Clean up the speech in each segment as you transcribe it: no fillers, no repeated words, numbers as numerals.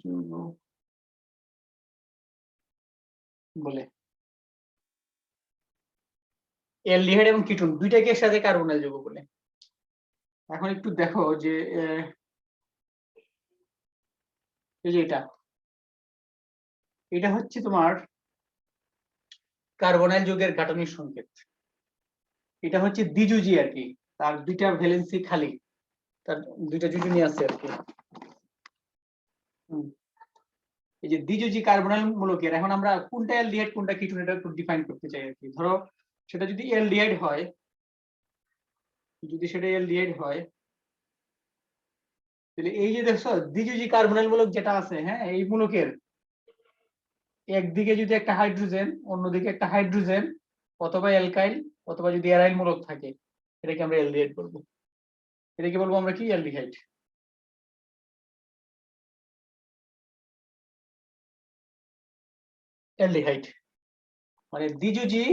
যৌগ বলে। অ্যালডিহাইড এবং কিটোন দুইটাকে একসাথে কার্বনাইল যৌগ বলে। এখন একটু দেখো যে এই যে এটা হচ্ছে তোমার কার্বনাইল যৌগের গাঠনিক সংকেত। এটা হচ্ছে দ্বিযুজি আর কি, তার দুইটা ভ্যালেন্সি খালি, তার দুইটা যুজনী আছে আর কি। এই যে দ্বিযুজি কার্বনাইল মূলকের, এখন আমরা কোনটা অ্যালডিহাইড কোনটা কিটোন এটা একটু ডিফাইন করতে চাই আর কি। ধরো সেটা যদি অ্যালডিহাইড হয়, যদি সেটা অ্যালডিহাইড হয় তাহলে এই যে দেখছো দ্বিযুজি কার্বনাইল মূলক যেটা আছে, হ্যাঁ, এই মূলকের একদিকে যদি একটা হাইড্রোজেন, অন্যদিকে একটা হাইড্রোজেন অথবা অ্যালকাইল অথবা যদি অ্যারাইল মূলক থাকে, এটাকে আমরা অ্যালডিহাইড বলবো। এটাকে বলবো আমরা কি? অ্যালডিহাইড। অ্যালডিহাইড মানে দ্বিযুজি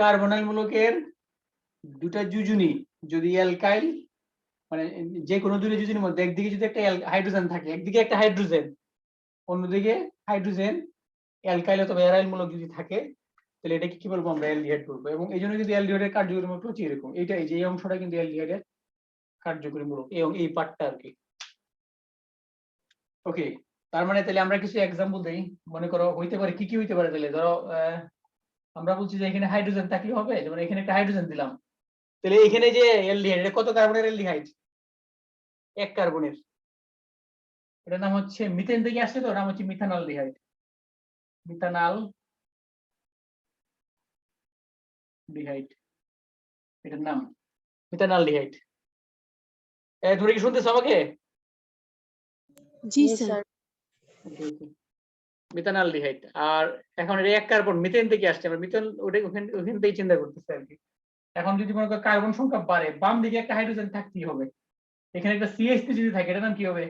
কার্বনাইল মূলকের দুটা যুজনী যদি অ্যালকাইল, মানে যে কোনো দুটো যুজনীর মধ্যে একদিকে যদি একটা হাইড্রোজেন থাকে, একদিকে একটা হাইড্রোজেন অন্যদিকে হাইড্রোজেন অ্যালকাইল অথবা অ্যারাইল মূলক যদি থাকে, তাহলে এটাকে কি বলবো? আমরা অ্যালডিহাইড বলবো। এবং এই জন্য যদি অ্যালডিহাইডের কার্যকরী মূলক হচ্ছে এরকম, এইটা এই যে এই অংশটা কিন্তু অ্যালডিহাইডের কার্যকরী মূলক, এবং এই পার্টটা আর কি। ওকে, তার মানে তাহলে আমরা কিছু এক্সাম্পল দেই। মনে করো হইতে পারে, কি কি হইতে পারে তাহলে? ধরো আমরা বলছি যে এখানে হাইড্রোজেন থাকলে হবে, যেমন এখানে একটা হাইড্রোজেন দিলাম, তাহলে এখানে যে অ্যালডিহাইড, এটা কত কার্বনের অ্যালডিহাইড? 1 কার্বনের। এটার নাম হচ্ছে, মিথেন থেকে আসছে তো, নাম হচ্ছে মিথানলডিহাইড। মিথানল ডিহাইড এটার নাম, মিথানলডিহাইড। ধরে কি শুনতেছ আমাকে? জি স্যার। মিথানলডিহাইড। আর এখন এটা 1 কার্বন, মিথেন থেকে আসছে, আমরা মিথেন ওখান থেকেই চিন্তা করতেছি আর কি। এখন যদি মনে করো কার্বন সংখ্যা বাড়ে, বাম দিকে একটা হাইড্রোজেন থাকতেই হবে, এখানে একটা CH3 যদি থাকে, এটার নাম কি হবে?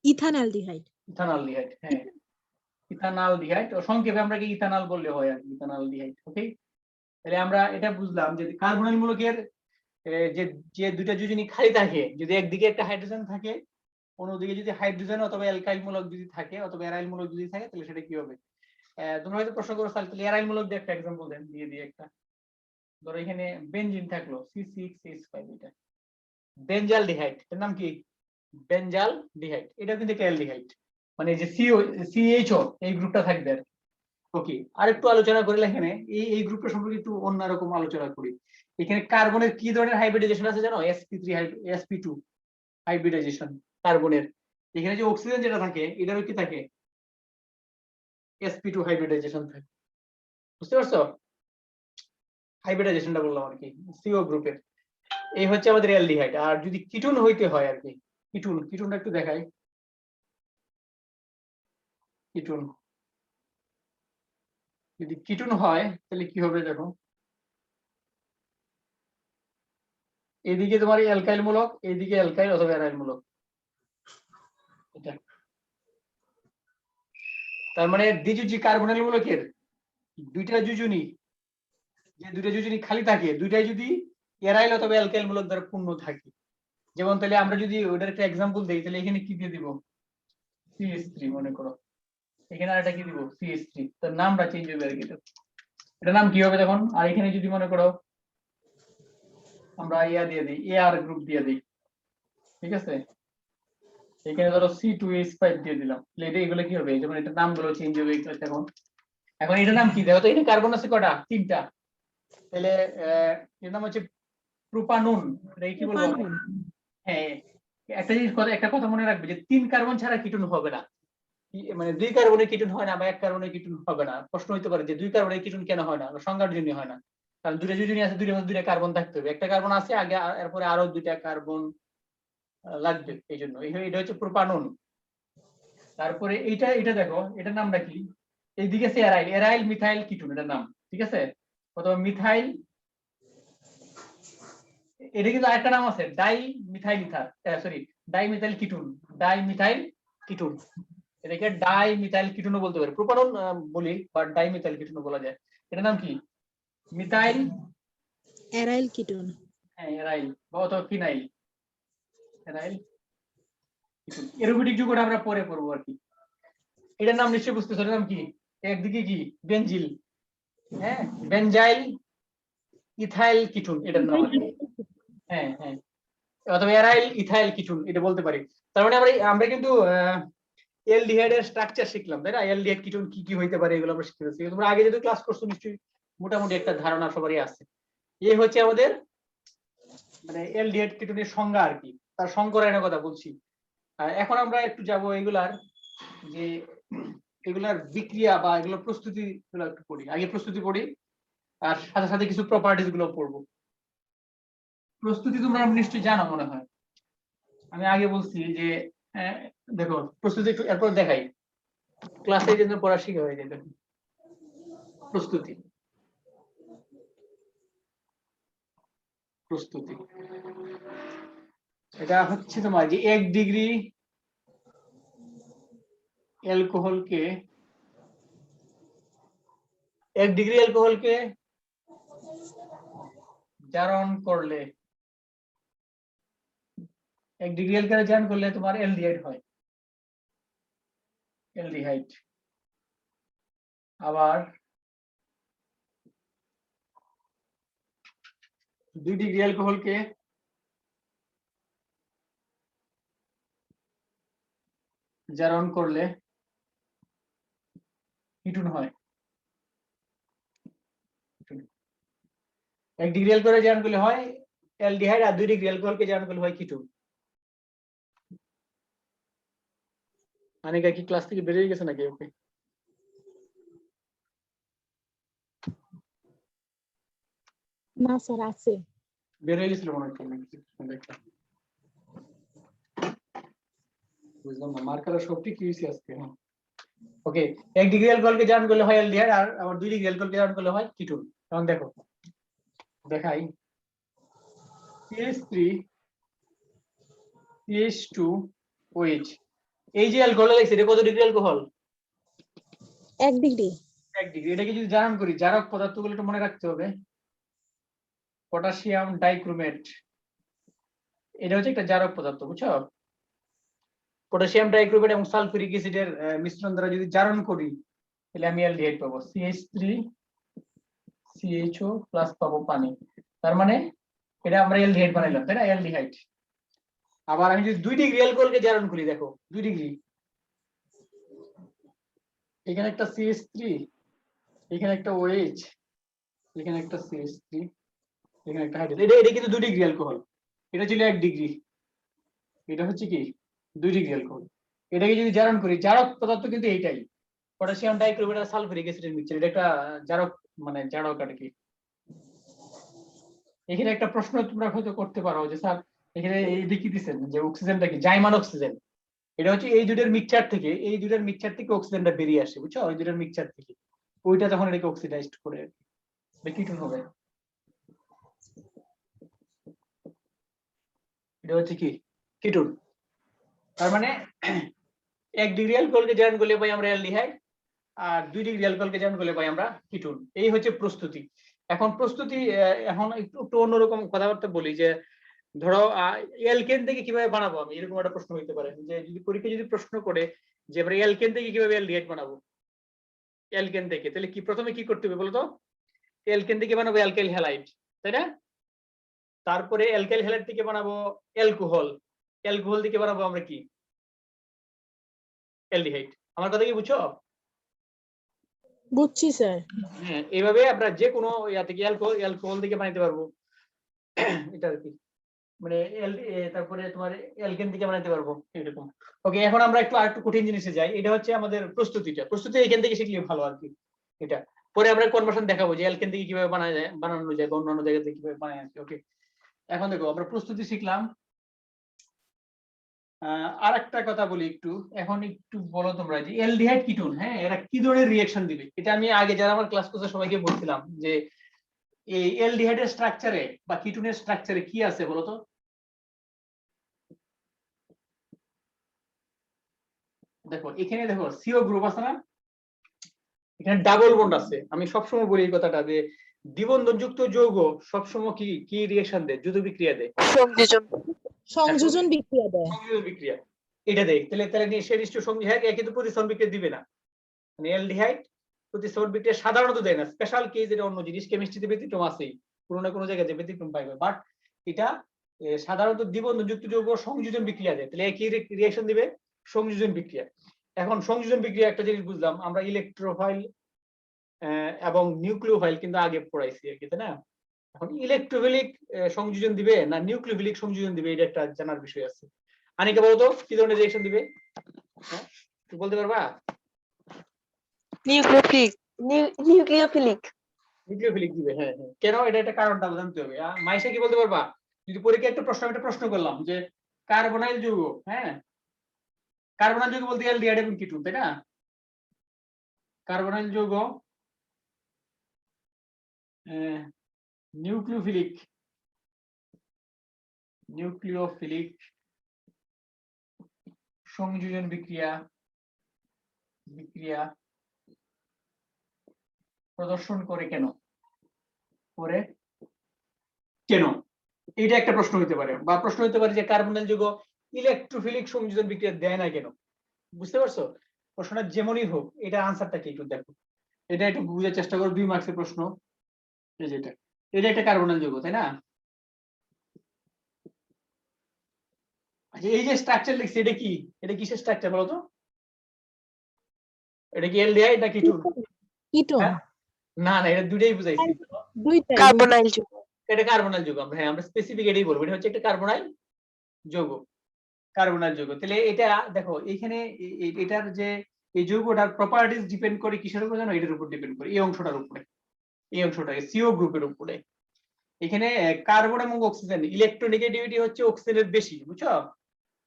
ইথানলডিহাইড। ইথানলডিহাইড। হ্যাঁ, ইথানলডিহাইড, ও সংক্ষেপে আমরা কি ইথানল বললে হয় আর কি, ইথানলডিহাইড। ওকে, তাহলে আমরা এটা বুঝলাম যে কার্বনাইল মূলকের যে যে দুইটা যুজনী খালি থাকে, যদি একদিকে একটা হাইড্রোজেন থাকে, অন্যদিকে যদি হাইড্রোজেন অথবা অ্যালকাইল মূলক যদি থাকে অথবা অ্যারাইল মূলক যদি থাকে, তাহলে সেটা কি হবে? তোমরা হয়তো প্রশ্ন করো তাহলে অ্যারাইল মূলক দিয়ে একটা एग्जांपल দেন, দিয়ে একটা। ধরো এখানে বেনজিন থাকলো C6H5, এটা বেনজালডিহাইড, এর নাম কি? বেনজালডিহাইড। এটা কিন্তু একটা অ্যালডিহাইড, মানে যে CHO এই গ্রুপটা থাকবে আর। ওকে, আরেকটু আলোচনা করি এখানে, এই গ্রুপটা সম্পর্কে একটু অন্যরকম আলোচনা করি। এখানে কার্বনের কি ধরনের হাইব্রিডাইজেশন আছে জানো? sp2 হাইব্রিডাইজেশন কার্বনের। এখানে যে অক্সিজেন যেটা থাকে, এটারও কি থাকে? sp2 হাইব্রিডাইজেশন থাকে। বুঝতে পারছো? হাইব্রিডাইজেশনটা বললাম আর কি, CO গ্রুপের। এই হচ্ছে আমাদের অ্যালডিহাইড। আর যদি কিটোন হইতে হয় আর কি, কিটোনটা একটু দেখাই। কিটোন যদি কিটোন হয় তাহলে কি হবে দেখো, এদিকে তোমার অ্যালকাইল মূলক, এইদিকে অ্যালকাইল অথবা অ্যারাইল মূলক। এটা তার মানে দ্বিযুজি কার্বনাইল মূলকের দুইটা যুজনী, যে দুইটা যুজনী খালি থাকে, দুইটাই যদি অ্যারাইল অথবা অ্যালকাইল মূলক দ্বারা পূর্ণ থাকে। যেমন তাহলে আমরা যদি ওটার একটা एग्जांपल দেই, তাহলে এখানে কি দিয়ে দিব? CH3 মনে করো, এখানে আর এটা কি দিব? CH3। তার নামটা চেঞ্জ হবে আর কি, এটা নাম কি হবে তখন? আর এখানে যদি মনে করো আমরা ইয়া দিয়ে দিই, AR গ্রুপ দিয়ে দিই, ঠিক আছে, এখানে ধরো C2H5 দিয়ে দিলাম, তাহলে এগুলো কি হবে? যেমন এটা নামগুলো চেঞ্জ হবে এখন। এখন এটার নাম কি? দেখো তো, এখানে কার্বন আছে কটা? 3টা। তাহলে এর নাম হচ্ছে প্রোপানন। এটা কি বলবো? হ্যাঁ, একটা কথা মনে রাখবে যে 3 কার্বন ছাড়া কিটোন হবে না। মানে 2 কার্বনের কিটোন হয় না, বা 1 কার্বনের কিটোন হবে না। প্রশ্ন হইতে পারে যে 2 কার্বনের কিটোন কেন হয় না? সংজ্ঞার জন্য হয় না, কারণ দুটো যুজনী আছে, দুইটা কার্বন থাকতে হবে। একটা কার্বন আছে আগে, এরপরে আরো 2টা কার্বন লাগবে, এই জন্য এটা হচ্ছে প্রোপানন। তারপরে এটা দেখো, এটার নামটা কি? এইদিকে আছে অ্যারাইল, অ্যারাইল মিথাইল কিটোন এটার নাম, ঠিক আছে, অথবা মিথাইল। এটা কিন্তু আরেকটা নাম আছে, die methyl ether, sorry, die methyl ketone, die methyl ketone. এটাকে ডাই মিথাইল কিটোনও বলতে পারে, প্রোপানন বলি, বা ডাই মিথাইল কিটোনও বলা যায়। এটার নাম কি? Methyl aryl ketone. হ্যাঁ, অ্যারাইল বা অথবা ফিনাইল, অ্যারাইল এরোমেটিক যৌগটা আমরা পরে পড়বো আর কি। এটার নাম নিশ্চয়ই বুঝতেছো, এটার নাম কি? একদিকে কি বেনজিল, হ্যাঁ, বেনজাইল ইথাইল কিটুন এটার নাম আর কি। হ্যাঁ হ্যাঁ, অথবা এরাইল ইথাইল কিটুন এটা বলতে পারি। তার মানে আমরা কিন্তু অ্যালডিহাইডের স্ট্রাকচার শিখলাম, তাই না? অ্যালডিহাইড কিটুন কি কি হইতে পারে এগুলো আমরা শিখতে পারছি। তোমরা আগে যদি ক্লাস করছো নিশ্চয়ই মোটামুটি একটা ধারণা সবারই আছে। এই হচ্ছে আমাদের মানে অ্যালডিহাইড কিটুনের সংজ্ঞা আর কি, তার সংকরায়নের কথা বলছি। এখন আমরা একটু যাব এগুলার যে এগুলার বিক্রিয়া বা এগুলোর প্রস্তুতি গুলো একটু পড়ি। আগে প্রস্তুতি পড়ি আর সাথে সাথে কিছু প্রপার্টিজ গুলো পড়বো। প্রস্তুতি তোমরা নিশ্চয়ই জানো মনে হয়, আমি আগে বলছি যে দেখো প্রস্তুতি একটু এরপর দেখাই, ক্লাসে জন্য পড়া শিখা হয়ে যায়। দেখো প্রস্তুতি প্রস্তুতি এটা হচ্ছে তোমার যে 1 ডিগ্রি অ্যালকোহলকে 1 ডিগ্রি অ্যালকোহলকে জারণ করলে 1 ডিগ্রি অ্যালকোহল জারণ করলে তোমার অ্যালডিহাইড হয়, অ্যালডিহাইড। আবার 2 ডিগ্রি অ্যালকোহলকে জারণ করলে কিটুন হয়। 1 ডিগ্রি অ্যালকোহল জারণ করলে হয় অ্যালডিহাইড, আর 2 ডিগ্রি অ্যালকোহলকে জারণ করলে হয় কিটুন। আনিকা কি ক্লাস থেকে বেরিয়ে গেছে নাকি? ওকে, না স্যার আছে। বের হয়ে গেছিল মনে হচ্ছে, বুঝলাম না মার্কারের সবটি কি হয়েছে আজকে। ওকে, 1 ডিগ্রি অ্যালকোহলকে জারণ করলে হয় অ্যালডিহাইড, আর আবার 2 ডিগ্রি অ্যালকোহলকে জারণ করলে হয় কিটুন। এখন দেখো দেখাই, CH3 CH2OH, এই যে অ্যালকোহল লাগছে এটা কত ডিগ্রি অ্যালকোহল? 1 ডিগ্রি। 1 ডিগ্রি। এটাকে যদি জারণ করি, জারক পদার্থগুলো একটু মনে রাখতে হবে। পটাশিয়াম ডাইক্রোমেট, এটা হচ্ছে একটা জারক পদার্থ, বুঝছো? পটাশিয়াম ডাইক্রোমেট এবং সালফিউরিক অ্যাসিডের মিশ্রণ দ্বারা যদি জারণ করি তাহলে আমি অ্যালডিহাইড পাবো, CH3CHO প্লাস পাবো পানি। তার মানে এটা আমরা অ্যালডিহাইড বানাইলাম, তাই না? অ্যালডিহাইড। আবার আমি যদি 2 ডিগ্রি অ্যালকোহলকে জারণ করি, দেখো 2 ডিগ্রি, এখানে একটা CH3, এখানে একটা OH, এখানে একটা CH3, এখানে একটা হাইড্রোজেন। এটা কিন্তু 2 ডিগ্রি অ্যালকোহল, এটা ছিল 1 ডিগ্রি, এটা হচ্ছে কি 2 ডিগ্রি অ্যালকোহল। এটাকে যদি জারণ করি, জারক পদার্থ কিন্তু এইটাই, পটাশিয়াম ডাইক্রোমেট আর সালফিউরিক অ্যাসিডের মিক্সচার। এটা একটা জারক, মানে জারক আর কি। এখানে একটা প্রশ্ন তোমরা হয়তো করতে পারো যে স্যার এখানে এই দিকে দিচ্ছেন যে অক্সিজেনটা কি জাইমান অক্সিজেন, এটা হচ্ছে এই দুটোর মিক্সচার থেকে, এই দুটোর মিক্সচার থেকে অক্সিজেনটা বেরিয়ে আসে, বুঝছো? ওই দুটোর মিক্সচার থেকে ওইটা তখন এটাকে অক্সিডাইজড করে কিটুন হবে। এটা হচ্ছে কি কিটুন। তার মানে 1 ডিগ্রি অ্যালকোহলকে জারণ করলে পাই আমরা অ্যালডিহাইড, আর 2 ডিগ্রি অ্যালকোহলকে জারণ করলে পাই আমরা কিটুন। এই হচ্ছে প্রস্তুতি। এখন প্রস্তুতি এখন একটু অন্যরকম কথাবার্তা বলি যে ধরো অ্যালকেন থেকে কিভাবে বানাবো আমি, এরকম একটা প্রশ্ন হইতে পারে যে যদি পরীক্ষা যদি প্রশ্ন করে যে আমরা অ্যালকেন থেকে কিভাবে অ্যালডিহাইড বানাবো, অ্যালকেন থেকে, তাহলে কি প্রথমে কি করতে হবে বলতো? অ্যালকেন থেকে বানাবো অ্যালকাইল হ্যালাইড, তাই না? তারপরে অ্যালকাইল হ্যালাইড থেকে বানাবো অ্যালকোহল, অ্যালকোহল থেকে বানাবো আমরা কি অ্যালডিহাইড। আমার কথা কি বুঝছো? বুঝছি স্যার। হ্যাঁ, এইভাবে আমরা যে কোনো ইয়া থেকে অ্যালকোহল থেকে বানাইতে পারবো এটা আর কি, মানে তারপরে তোমার অ্যালকেন থেকে বানাইতে পারবো এরকম। ওকে, এখন আমরা আরেকটু কঠিন জিনিসে যাই। এটা হচ্ছে আমাদের প্রস্তুতিটা, প্রস্তুতি এখান থেকে শিখলে ভালো আর কি। এটা পরে আমরা কনভার্সন দেখাবো যে অ্যালকেন থেকে কিভাবে বানানো যায় বা অন্যান্য জায়গা থেকে কিভাবে বানায়। ওকে, এখন দেখো আমরা প্রস্তুতি শিখলাম। আর একটা কথা বলি একটু, এখন একটু বলো তোমরা যে অ্যালডিহাইড কিটোন, হ্যাঁ, এরা কি ধরনের রিঅ্যাকশন দিবে? এটা আমি আগে যারা আমার ক্লাস করতে সবাইকে বলছিলাম যে এই অ্যালডিহাইডের স্ট্রাকচারে বা কিটোনের স্ট্রাকচারে কি আছে বলতো? দেখো এখানে দেখো সিও গ্রুপ আছে না, এখানে ডাবল বন্ড আছে। আমি সবসময় বলি এই কথাটা যে দ্বিবন্ধনযুক্ত যৌগ সবসময় কি কি রিঅ্যাকশন দেয়? যুত বিক্রিয়া দেয়, সংযোজন বিক্রিয়া দেয়। সংযোজন বিক্রিয়া। এটা দেয়, তাহলে সে নিশ্চয় সঙ্গী হয় কিন্তু প্রতিস্থাপন বিক্রিয়া দিবে না। মানে অ্যালডিহাইড প্রতিস্থাপন বিক্রিয়া সাধারণত দেয় না, স্পেশাল কেস এটা অন্য জিনিস, কেমিস্ট্রিতে ব্যতিক্রম আছেই, কোনো না কোনো জায়গায় ব্যতিক্রম পাইবে, বাট এটা সাধারণত দ্বিবন্ধযুক্ত যৌগ সংযোজন বিক্রিয়া দেয়। তাহলে কি রিঅ্যাকশন দিবে? সংযোজন বিক্রিয়া। এখন সংযোজন বিক্রিয়া একটা জিনিস বুঝলাম আমরা, ইলেকট্রোফাইল এবং নিউক্লিওফাইল কিন্তু আগে পড়াইছি আর কি, তাই না? এখন ইলেকট্রোফিলিক সংযোজন দিবে না নিউক্লিওফিলিক সংযোজন দিবে, এটা একটা জানার বিষয় আছে। আনিকা বলো তো কি ধরনের রিঅ্যাকশন দিবে? হ্যাঁ তুই বলতে পারবা? নিউক্লিওফিলিক। নিউক্লিওফিলিক নিউক্লিওফিলিক দিবে, হ্যাঁ হ্যাঁ। কেন? এটা একটা কারণটা জানতে হবে। মাইশা কি বলতে পারবা? যদি পরীক্ষায় একটা প্রশ্ন করলাম যে কার্বনাইল যৌগ, হ্যাঁ কার্বনাইল যৌগ বলতে অ্যালডিহাইড এবং কিটোন, তাই না? কার্বনাইল যৌগ নিউক্লিওফিলিক সংযোজন বিক্রিয়া প্রদর্শন করে কেন? এটা একটা প্রশ্ন হতে পারে, বা প্রশ্ন হতে পারে যে কার্বনাইল যৌগ ইলেকট্রোফিলিক সংযোজন বিক্রিয়া দেয় না কেন? বুঝতে পারছো? প্রশ্নটা যেমনই হোক, এটা আনসারটা কি একটু দেখো, এটা একটু বুঝার চেষ্টা করো। 2 মার্কসের প্রশ্ন। এই যেটা, এটা একটা কার্বনাইল যৌগ, তাই না? আচ্ছা, এই যে স্ট্রাকচার লিখছি এটা কি? এটা কিসের স্ট্রাকচার বলো তো? এটা কি অ্যালডিহাইড না কিটোন? কিটোন। হ্যাঁ? না না, এটা দুটোই বুঝাইছি। দুইটাই। কার্বনাইল যৌগ। এটা কার্বনাইল যৌগ। হ্যাঁ আমরা স্পেসিফিক এটাই বলবো, এটা হচ্ছে একটা কার্বনাইল যৌগ। কার্বনাইল যৌগ। তাহলে এটা দেখো এখানে এটার যে এই যৌগটার প্রপার্টিজ ডিপেন্ড করে কিসের উপর জানো? এটার উপর ডিপেন্ড করে, এই অংশটার উপরে, এই অংশটাকে সিও গ্রুপের উপরে। এখানে কার্বন এবং অক্সিজেন ইলেকট্রোনেগেটিভিটি হচ্ছে অক্সিজেনের বেশি, বুঝছো?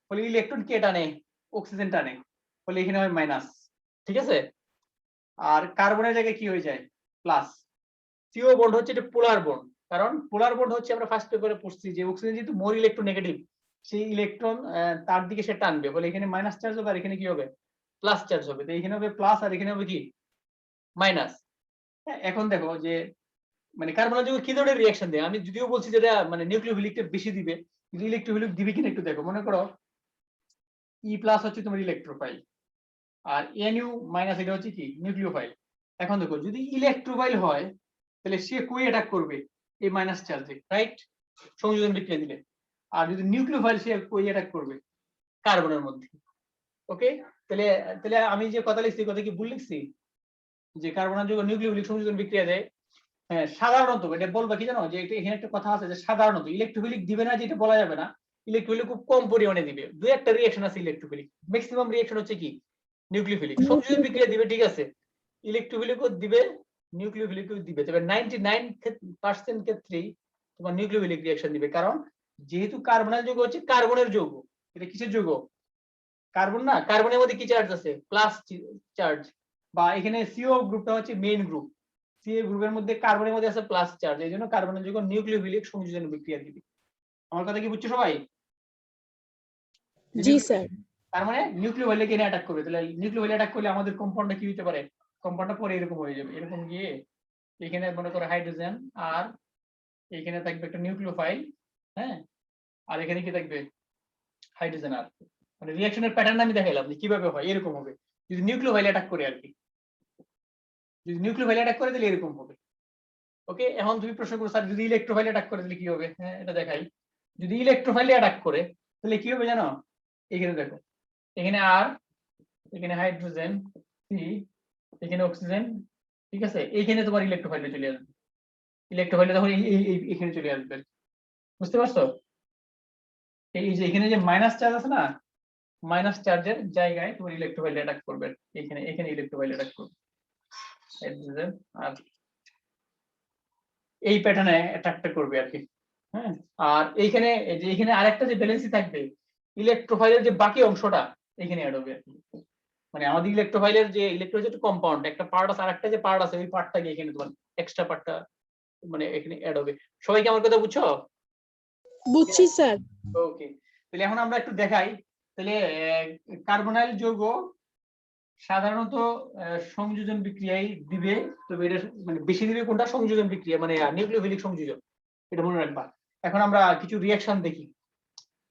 ফলে ইলেকট্রন কে টানে? অক্সিজেন টানে, ফলে এখানে হয় মাইনাস, ঠিক আছে? আর কার্বনের জায়গায় কি হয়ে যায়? প্লাস। সিও বন্ড হচ্ছে এটা পোলার বন্ড, কারণ পোলার বন্ড হচ্ছে আমরা ফার্স্ট পেপারে পড়ছি যে অক্সিজেন যেহেতু মোর ইলেকট্রোনেগেটিভ, সেই ইলেকট্রন তার দিকে সে টানবে, বলে এখানে মাইনাস চার্জ হবে, আর এখানে কি হবে? প্লাস চার্জ হবে। তো এখানে হবে প্লাস আর এখানে হবে কি? মাইনাস। এখন দেখো যে মানে কার্বনের যৌগ কি ধরনের রিঅ্যাকশন দেয়, আমি যদিও বলছি যেটা মানে নিউক্লিওফিলিকটা বেশি দিবে, কিন্তু ইলেকট্রোফিলিক দিবে কিনা একটু দেখো। মনে করো ই প্লাস হচ্ছে তোমার ইলেকট্রোফাইল, আর এনইউ মাইনাস এটা হচ্ছে কি? নিউক্লিওফাইল। এখন দেখো যদি ইলেকট্রোফাইল হয় তাহলে সে কই অ্যাটাক করবে? এই মাইনাস চার্জে, রাইট? সংযোজন বিক্রিয়া দিলে। আর যদি নিউক্লিওফাইল, সে কই অ্যাটাক করবে? কার্বনের মধ্যে। ওকে, তাহলে তাহলে আমি যে কথা লিখছি কথা কি ভুল লিখছি? যে কার্বনের যৌগ নিউক্লিওফিলিক সংযোজন বিক্রিয়া দেয়। হ্যাঁ সাধারণত এটা বলবা কি জানো, যে এখানে একটা কথা আছে যে সাধারণত ইলেকট্রোফিলিক দিবে না, যেটা বলা যাবে না। ইলেকট্রোফিলিক খুব কম পরিমাণে দিবে, দুই একটা রিঅ্যাকশন আছে ইলেকট্রোফিলিক, ম্যাক্সিমাম রিঅ্যাকশন হচ্ছে কি? নিউক্লিওফিলিক। সংযোজন বিক্রিয়া দিবে, ঠিক আছে, ইলেকট্রোফিলিকও দিবে, নিউক্লিওফিলিকও দিবে, তবে 99% ক্ষেত্রেই তোমার নিউক্লিওফিলিক রিঅ্যাকশন দিবে। কারণ যেহেতু কার্বনাইল যৌগ হচ্ছে কার্বনের যৌগ, এটা কিসের যৌগ? কার্বন না? কার্বনের মধ্যে কি চার্জ আছে? Plus charge. বা এখানে সিও গ্রুপটা হচ্ছে মেইন গ্রুপ, সিএ গ্রুপের মধ্যে কার্বনের মধ্যে আছে প্লাস চার্জ, এই জন্য কার্বনের যৌগ নিউক্লিওফিলিক সংযোজন বিক্রিয়া দিবে। আমার কথা কি বুঝছো সবাই? জি স্যার। তার মানে নিউক্লিওফাইলে কেন অ্যাটাক করবে? তাহলে নিউক্লিওফাইলে অ্যাটাক করলে আমাদের কম্পাউন্ডটা কি হতে পারে? কম্পাউন্ডটা পরে এরকম হয়ে যাবে, এরকম গিয়ে এখানে মনে করো হাইড্রোজেন, আর এখানে থাকবে একটা নিউক্লিওফাইল, হ্যাঁ, আর এখানে কি থাকবে? হাইড্রোজেন। আর মানে রিঅ্যাকশনের প্যাটার্ন আমি দেখাইলাম যে কিভাবে হয়, এরকম হবে যদি নিউক্লিওফাইল অ্যাটাক করে আর কি। যদি নিউক্লিওফাইল অ্যাটাক করে তাহলে এরকম হবে। ওকে, এখন তুমি প্রশ্ন করো স্যার যদি ইলেকট্রোফাইল অ্যাটাক করে তাহলে কি হবে? হ্যাঁ এটা দেখাই। যদি ইলেকট্রোফাইল অ্যাটাক করে তাহলে কি হবে জানো? এখানে দেখো, এখানে আর, এখানে হাইড্রোজেন, সি, এখানে অক্সিজেন, ঠিক আছে, এইখানে তোমার ইলেকট্রোফাইলে চলে আসবে। ইলেকট্রোফাইলে তখন এখানে চলে আসবে, বুঝতে পারছো? এই যে এখানে যে মাইনাস চার্জ আছে না, মাইনাস চার্জের জায়গায় তোমার ইলেকট্রোফাইল অ্যাটাক করবে, এখানে এখানে ইলেকট্রোফাইল অ্যাটাক করবে হাইড্রোজেন, আর এই প্যাটার্নে অ্যাটাকটা করবে আর কি। হ্যাঁ, আর এইখানে যে এখানে আরেকটা যে ব্যালেন্সই থাকবে, ইলেকট্রোফাইলের যে বাকি অংশটা এখানে অ্যাড হবে আর কি। মানে আমাদের ইলেকট্রোফাইলের যে ইলেকট্রোজেট কম্পাউন্ড একটা পার্ট আছে, আরেকটা যে পার্ট আছে ওই পার্টটাকে এখানে তোমার এক্সট্রা পার্টটা মানে এখানে অ্যাড হবে। সবাই কি আমার কথা বুঝছো? বুঝছি স্যার। ওকে, তাহলে এখন আমরা একটু দেখাই। তাহলে কার্বনাইল যৌগ সাধারণত সংযোজন বিক্রিয়ায় দিবে, তবে এটা মানে বেশি দিবে কোনটা? সংযোজন বিক্রিয়া, মানে নিউক্লিওফিলিক সংযোজন, এটা মনে রাখবা। এখন আমরা কিছু রিঅ্যাকশন দেখি,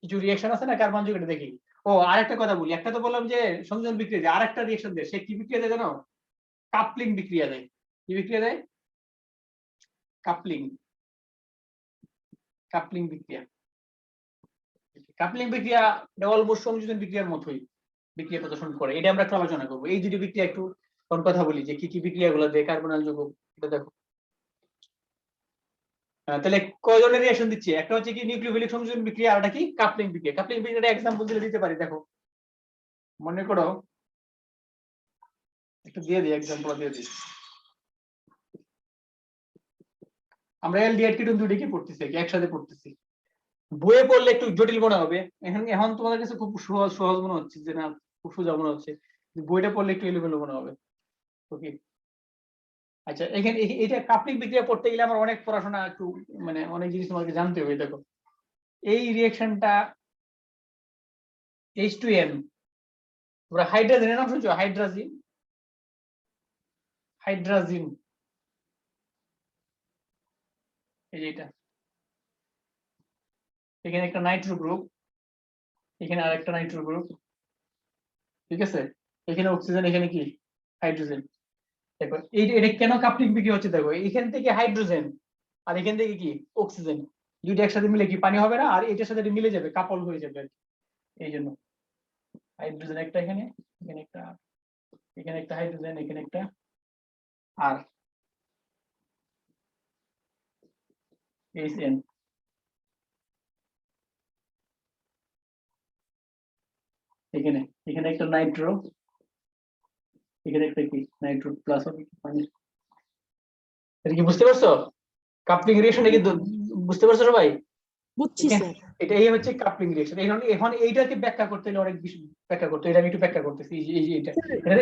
কিছু রিঅ্যাকশন আছে না কার্বন যৌগ, এটা দেখি। ও আরেকটা কথা বলি, একটা তো বললাম যে সংযোজন বিক্রিয়া দেয়, আরেকটা রিঅ্যাকশন দেয়, সে কি বিক্রিয়া দেয় জানো? কাপলিং বিক্রিয়া দেয়। কি বিক্রিয়া দেয়? কাপলিং। কাপলিং বিক্রিয়া। কাপলিং বিক্রিয়া এটা অলমোস্ট সংযোজন বিক্রিয়ার মতোই বিক্রিয়া প্রদর্শন করে, এটা আমরা একটু আলোচনা করবো। এই দুটি বিক্রিয়া একটু কোন কথা বলি যে কি কি বিক্রিয়াগুলো দেয় কার্বনাল যৌগ, এটা দেখো। তাহলে কয় ধরনের রিঅ্যাকশন দিচ্ছি? একটা হচ্ছে কি নিউক্লিওফিলিক সংযোজন বিক্রিয়া, আর একটা কি কাপলিং বিক্রিয়া। কাপলিং বিক্রিয়াটা एग्जांपल দিলে দিতে পারি, দেখো মনে করো, একটু দিয়ে দিই एग्जांपल দিয়ে দিই। আমরা অ্যালডিহাইড কিটোন দুটোকে পড়তেছি একসাথে পড়তেছি, বইয়ে পড়লে একটু জটিল মনে হবে। এখন এখন তোমাদের কাছে খুব সহজ সহজ মনে হচ্ছে যে না, খুব সোজা মনে হচ্ছে, বইটা পড়লে একটু এলোমেলো মনে হবে। ওকে, আচ্ছা এখানে এটা কাপলিং বিক্রিয়া পড়তে গেলে আমার অনেক পড়াশোনা, একটু মানে অনেক জিনিস তোমাকে জানতে হবে। দেখো এই রিঅ্যাকশনটা H2N, তোমরা হাইড্রোজেনের নাম শুনছো? হাইড্রাজিন, হাইড্রাজিন এই যে এটা, এখানে একটা নাইট্রো গ্রুপ, এখানে আরেকটা নাইট্রো গ্রুপ, ঠিক আছে, এখানে অক্সিজেন, এখানে কি হাইড্রোজেন। দেখো এটা কেন কাপলিং বিক্রিয়া হচ্ছে, দেখো এখান থেকে হাইড্রোজেন আর এখান থেকে কি অক্সিজেন, দুইটা একসাথে মিলে কি পানি হবে না, আর এটার সাথে মিলে যাবে, কাপল হয়ে যাবে আর কি। এই জন্য হাইড্রোজেন একটা, এখানে এখানে একটা, এখানে একটা হাইড্রোজেন, এখানে একটা, আর HN, এখানে এখানে একটা নাইট্রো, এখানে একটা কি নাইট্রো প্লাস হবে পানি। এটা কি বুঝতে পারছো? কাপলিং রিঅ্যাকশনটা কি বুঝতে পারছো সবাই? বুঝছি স্যার। এটাই হচ্ছে কাপলিং রিঅ্যাকশন। এখন এখন এইটাকে ব্যাখ্যা করতে হলে অনেক বেশি ব্যাখ্যা করতে, এটা আমি একটু ব্যাখ্যা করতেছি। এই যে এটা,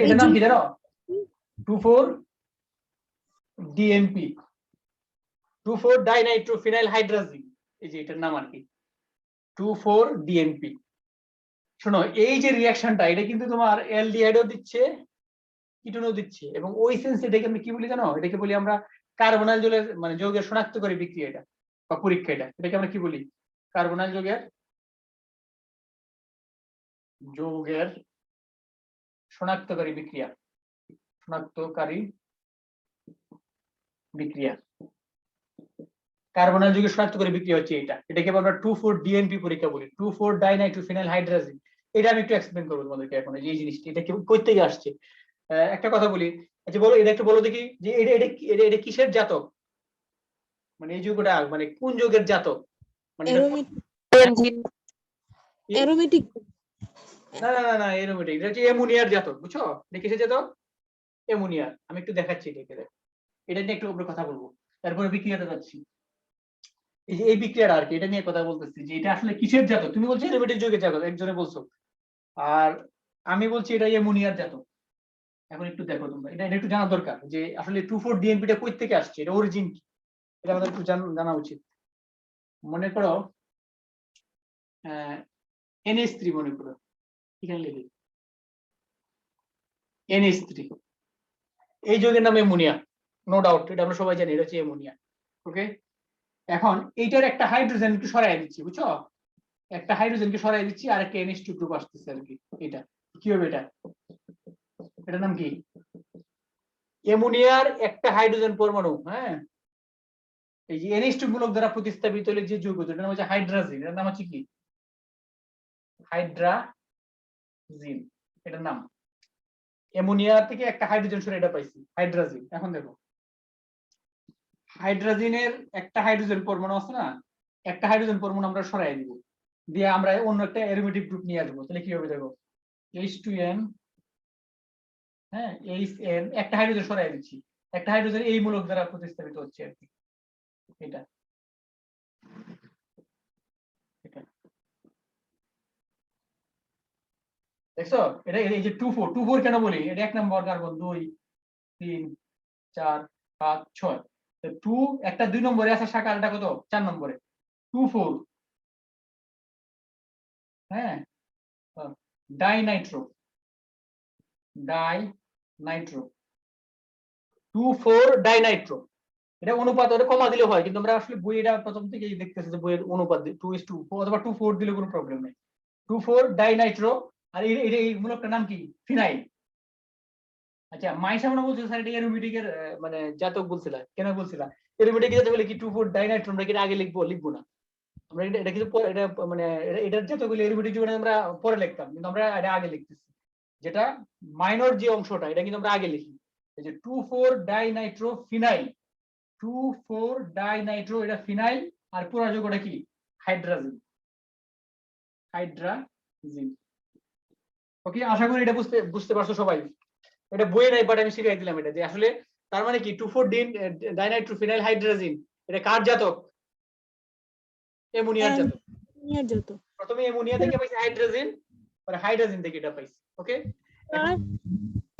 এটার নাম কি জানো? 2,4-DNP, 2,4-ডাইনাইট্রোফিনাইল হাইড্রাজিন, এই যে এটার নাম আর কি 2,4-DNP। শোনো এই যে রিঅ্যাকশনটা, এটা কিন্তু তোমার অ্যালডিহাইডও দিচ্ছে, কিটোনও দিচ্ছে, এবং ওই সেন্স এটাকে আমি কি বলি জানো? এটাকে বলি আমরা কার্বনাইল যৌগের মানে যৌগের শনাক্তকারী বিক্রিয়া, এটা বা পরীক্ষা, এটাকে আমরা কি বলি? কার্বনাইল যৌগের যৌগের শনাক্তকারী বিক্রিয়া, শনাক্তকারী বিক্রিয়া। কার্বনাইল যৌগের শনাক্তকারী বিক্রিয়া হচ্ছে এটা, এটাকে আমরা 2,4-DNP পরীক্ষা বলি, 2,4-ডাইনাইট্রোফিনাইল হাইড্রাজিন। এটা আমি একটু এক্সপ্লেন করবো তোমাদেরকে এখন, এই জিনিসটা এটা কই থেকে আসছে। একটা কথা বলি, আচ্ছা বলো, এটা একটু বলো দেখি যে এটা এটা এটা কিসের জাতক, মানে এই যৌগটা মানে কোন যৌগের জাতক, মানে এটা বেনজিন। অ্যারোমেটিক। না না না না এরোমেটিক, এটা হচ্ছে অ্যামোনিয়ার জাতক, বুঝছো? এটা কিসের জাতক? অ্যামোনিয়ার। আমি একটু দেখাচ্ছি এটাকে, এটা নিয়ে একটু উপরে কথা বলবো, তারপরে বিক্রিয়াতে যাচ্ছি। এই যে এই বিক্রিয়াটা আর কি, এটা নিয়ে কথা বলতেছি যে এটা আসলে কিসের জাতক। তুমি বলছো অ্যারোমেটিক যৌগের জাতক, একজনে বলছো, আর আমি বলছি এটা অ্যামোনিয়ার জাতক। এখন একটু দেখো তোমরা, এটা একটু জানা দরকার যে আসলে 2,4-DNP টা কই থেকে আসছে, এটা অরিজিন কি, এটা আমাদের একটু জানা উচিত। মনে করো NH3, মনে করো এখানে লিখি NH3, এই যৌগের নাম অ্যামোনিয়া, নো ডাউট, এটা আমরা সবাই জানি, এটা হচ্ছে অ্যামোনিয়া। ওকে, এখন এইটার একটা হাইড্রোজেন একটু সরাই দিচ্ছি, বুঝছো? একটা হাইড্রোজেনকে সরাই দিচ্ছি, আর একটা NH2 গ্রুপ আসতেছে আর কি। এটা কি হবে? এটার নাম কি? অ্যামোনিয়ার একটা হাইড্রোজেন পরমাণু, হ্যাঁ, এই যে NH2 মূলক দ্বারা প্রতিস্থাপিত হলে যে যৌগ, এটার নাম হচ্ছে হাইড্রাজিন। এটার নাম হচ্ছে কি? হাইড্রাজিন, এটার নাম। অ্যামোনিয়া থেকে একটা হাইড্রোজেন সরে এটা পাইছি, হাইড্রাজিন। এখন দেখো হাইড্রাজিনের একটা হাইড্রোজেন পরমাণু আছে না, একটা হাইড্রোজেন পরমাণু আমরা সরাই দিব, দিয়ে আমরা অন্য একটা অ্যারোমেটিক গ্রুপ নিয়ে আসবো, তাহলে কি হবে দেখো? H2N, হ্যাঁ HN, একটা হাইড্রোজেন সরাই দিচ্ছি, একটা হাইড্রোজেন এই মূলক দ্বারা প্রতিস্থাপিত হচ্ছে আর কি। এটা এটা দেখছো? এটা এই যে 2,4 কেন বলি? এটা 1 নম্বর কার্বন, 2, 3, 4, 5, 6, 2 একটা 2 নম্বরে আছে শাখা, এটা কত 4 নম্বরে 2,4, হ্যাঁ, ডাইনাইট্রো, ডাইনাইট্রো 2,4-ডাইনাইট্রো। এটা অনুপাত ওটা কমা দিলে হয়, কিন্তু আমরা আসলে বই এটা প্রথম থেকেই দেখতেছি যে বইয়ের অনুপাত 2:2 অথবা 2,4 দিলে কোনো প্রবলেম নেই। 2,4-ডাইনাইট্রো, আর এই মূলকটার নাম কি? ফিনাইল। আচ্ছা, মাইশা মনে বলছে স্যার এটা অ্যারোমেটিকের মানে জাতক বলছিলা, কেন বলছিলা? অ্যারোমেটিক জাতক বলে কি 2,4-ডাইনাইট্রো, আমরা কি আগে লিখবো না? আমরা এটা কিন্তু এটা মানে এটার জাতক বলে অ্যারোমেটিক জীবনে আমরা পরে লিখতাম, কিন্তু আমরা এটা আগে লিখতেছি। যেটা মাইনর যে অংশটা এটা কিন্তু আমরা আগে লিখি। এই যে 2,4-ডাইনাইট্রো ফিনাইল, 2,4-ডাইনাইট্রো এটা ফিনাইল, আর পুরো যৌগটা কি? হাইড্রাজিন। হাইড্রাজিন। ওকে, আশা করি এটা বুঝতে পারছো সবাই। এটা বইয়ে নাই, বাট আমি শিখাই দিলাম এটা, যে আসলে তার মানে কি 2,4-ডাইনাইট্রো ফিনাইল হাইড্রাজিন এটা কার জাতক? অ্যামোনিয়ার জাতক। অ্যামোনিয়ার যত। প্রথমে অ্যামোনিয়া থেকে পাইছে হাইড্রোজেন, পরে হাইড্রোজেন থেকে এটা পাইছে। ওকে, আর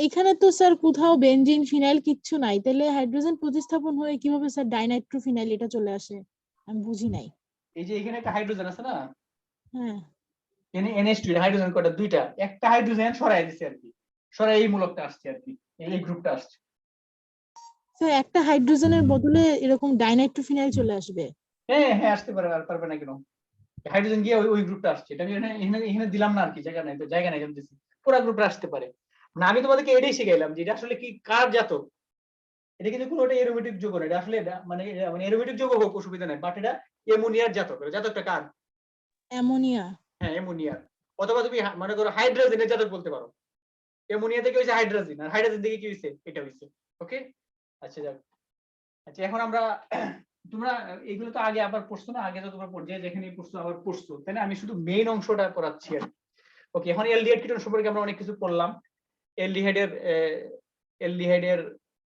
এখানে তো স্যার কোথাও বেনজিন ফিনাইল কিচ্ছু নাই, তাহলে হাইড্রোজেন প্রতিস্থাপন হয়ে কিভাবে স্যার ডাইনাইট্রো ফিনাইল এটা চলে আসে? আমি বুঝি নাই। এই যে এখানে একটা হাইড্রোজেন আছে না, হ্যাঁ, এখানে NH2, হাইড্রোজেন কয়টা? দুইটা। একটা হাইড্রোজেন সরাই দিছে আর কি, সরাই এই মূলকটা আসছে আর কি, এই গ্রুপটা আসছে। স্যার একটা হাইড্রোজেনের বদলে এরকম ডাইনাইট্রো ফিনাইল চলে আসবে? হ্যাঁ হ্যাঁ, আসতে পারে, আর পারবে না কেন? হাইড্রোজেন গিয়ে ওই গ্রুপটা আসছে, এটা আমি এখানে দিলাম না আর কি, জায়গা নাই তো, জায়গা নাই দিচ্ছি, পুরো গ্রুপটা আসতে পারে না। আমি তোমাদেরকে এটাই শিখাইলাম যে এটা আসলে কি কার জাতক। এটা কিন্তু কোনো এরোমেটিক যৌগ না, এটা আসলে মানে এরোমেটিক যৌগ হোক অসুবিধা নাই, বাট এটা অ্যামোনিয়ার জাতক। জাতকটা কার? অ্যামোনিয়া। হ্যাঁ, অ্যামোনিয়ার। অথবা তুমি মনে করো হাইড্রোজেনের জাতক বলতে পারো। অ্যামোনিয়া থেকে হইছে হাইড্রোজেন, আর হাইড্রোজেন থেকে কি হইছে? এটা হইছে। ওকে, আচ্ছা যাক। আচ্ছা, এখন আমরা তোমরা এগুলো তো আগে আবার পড়ছো না, আগে তো তোমরা পর্যায়ে যেখানে পড়ছো আবার পড়ছো, তাই না? আমি শুধু মেইন অংশটা পড়াচ্ছি আর। ওকে, এখন অ্যালডিহাইড কিটোন সম্পর্কে আমরা অনেক কিছু পড়লাম। অ্যালডিহাইডের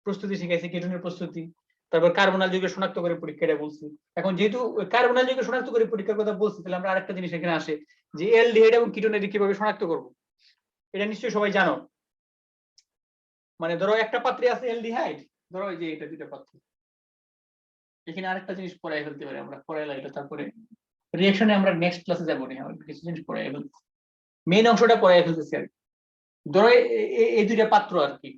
প্রস্তুতি শিখাইছি, কিটোনের প্রস্তুতি, তারপর কার্বনাল যৌগের শনাক্ত করে পরীক্ষাটা বলছি। এখন যেহেতু কার্বনাল যৌগের শনাক্ত করে পরীক্ষার কথা বলছি, তাহলে আমরা আরেকটা জিনিস এখানে আসে, যে অ্যালডিহাইড এবং কিটোনের কিভাবে শনাক্ত করব। এটা নিশ্চয়ই সবাই জানো। মানে ধরো একটা পাত্রে আছে অ্যালডিহাইড, ধরো এই যে এটা দুটো পাত্র, এখানে আরেকটা জিনিস পড়াই ফেলতে পারি আমরা, পড়াইলা এটা, তারপরে রিঅ্যাকশনে আমরা নেক্সট ক্লাসে যাবো না, আমরা কিছু জিনিস পড়াই ফেলছি, মেইন অংশটা পড়াই ফেলতেছি আর কি। ধরো এই দুইটা পাত্র আর কি,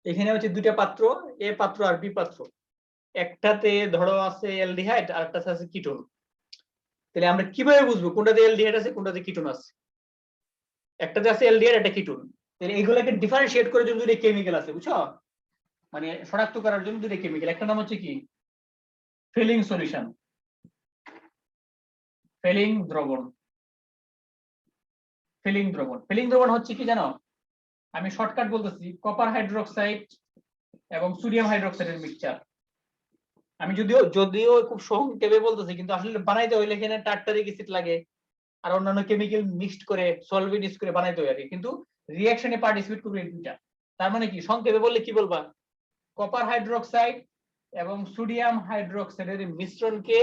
এখানে হচ্ছে দুইটা পাত্র, এ পাত্র আর বি পাত্র। একটাতে ধরো আছে অ্যালডিহাইড আর একটাতে আছে কিটোন। তাহলে আমরা কিভাবে বুঝবো কোনটাতে অ্যালডিহাইড আছে কোনটাতে কিটোন আছে? একটাতে আছে অ্যালডিহাইড, একটা কিটোন। তাহলে এইগুলোকে ডিফারেন্সিয়েট করার জন্য দুইটা কেমিক্যাল আছে, বুঝছো? মানে শনাক্ত করার জন্য দুইটা কেমিক্যাল, একটা নাম হচ্ছে কি ফেলিং সলিউশন, ফেলিং দ্রবণ। ফেলিং দ্রবণ হচ্ছে কি জানো? আমি শর্টকাট বলতেছি, কপার হাইড্রোক্সাইড এবং সোডিয়াম হাইড্রোক্সাইডের মিক্সচার। আমি যদিও খুব সংক্ষেপে বলতেছি, কিন্তু আসলে বানাইতে হইলে এখানে টার্টারিক অ্যাসিড লাগে আর অন্যান্য কেমিক্যাল মিক্সড করে সলভেন্ট ইউজ করে বানাইতে হয় আর কি, কিন্তু রিঅ্যাকশনে পার্টিসিপেট করবে এই দুইটা। তার মানে কি সংক্ষেপে বললে কি বলবা? কপার হাইড্রোক্সাইড এবং সোডিয়াম হাইড্রোক্সাইডের মিশ্রণকে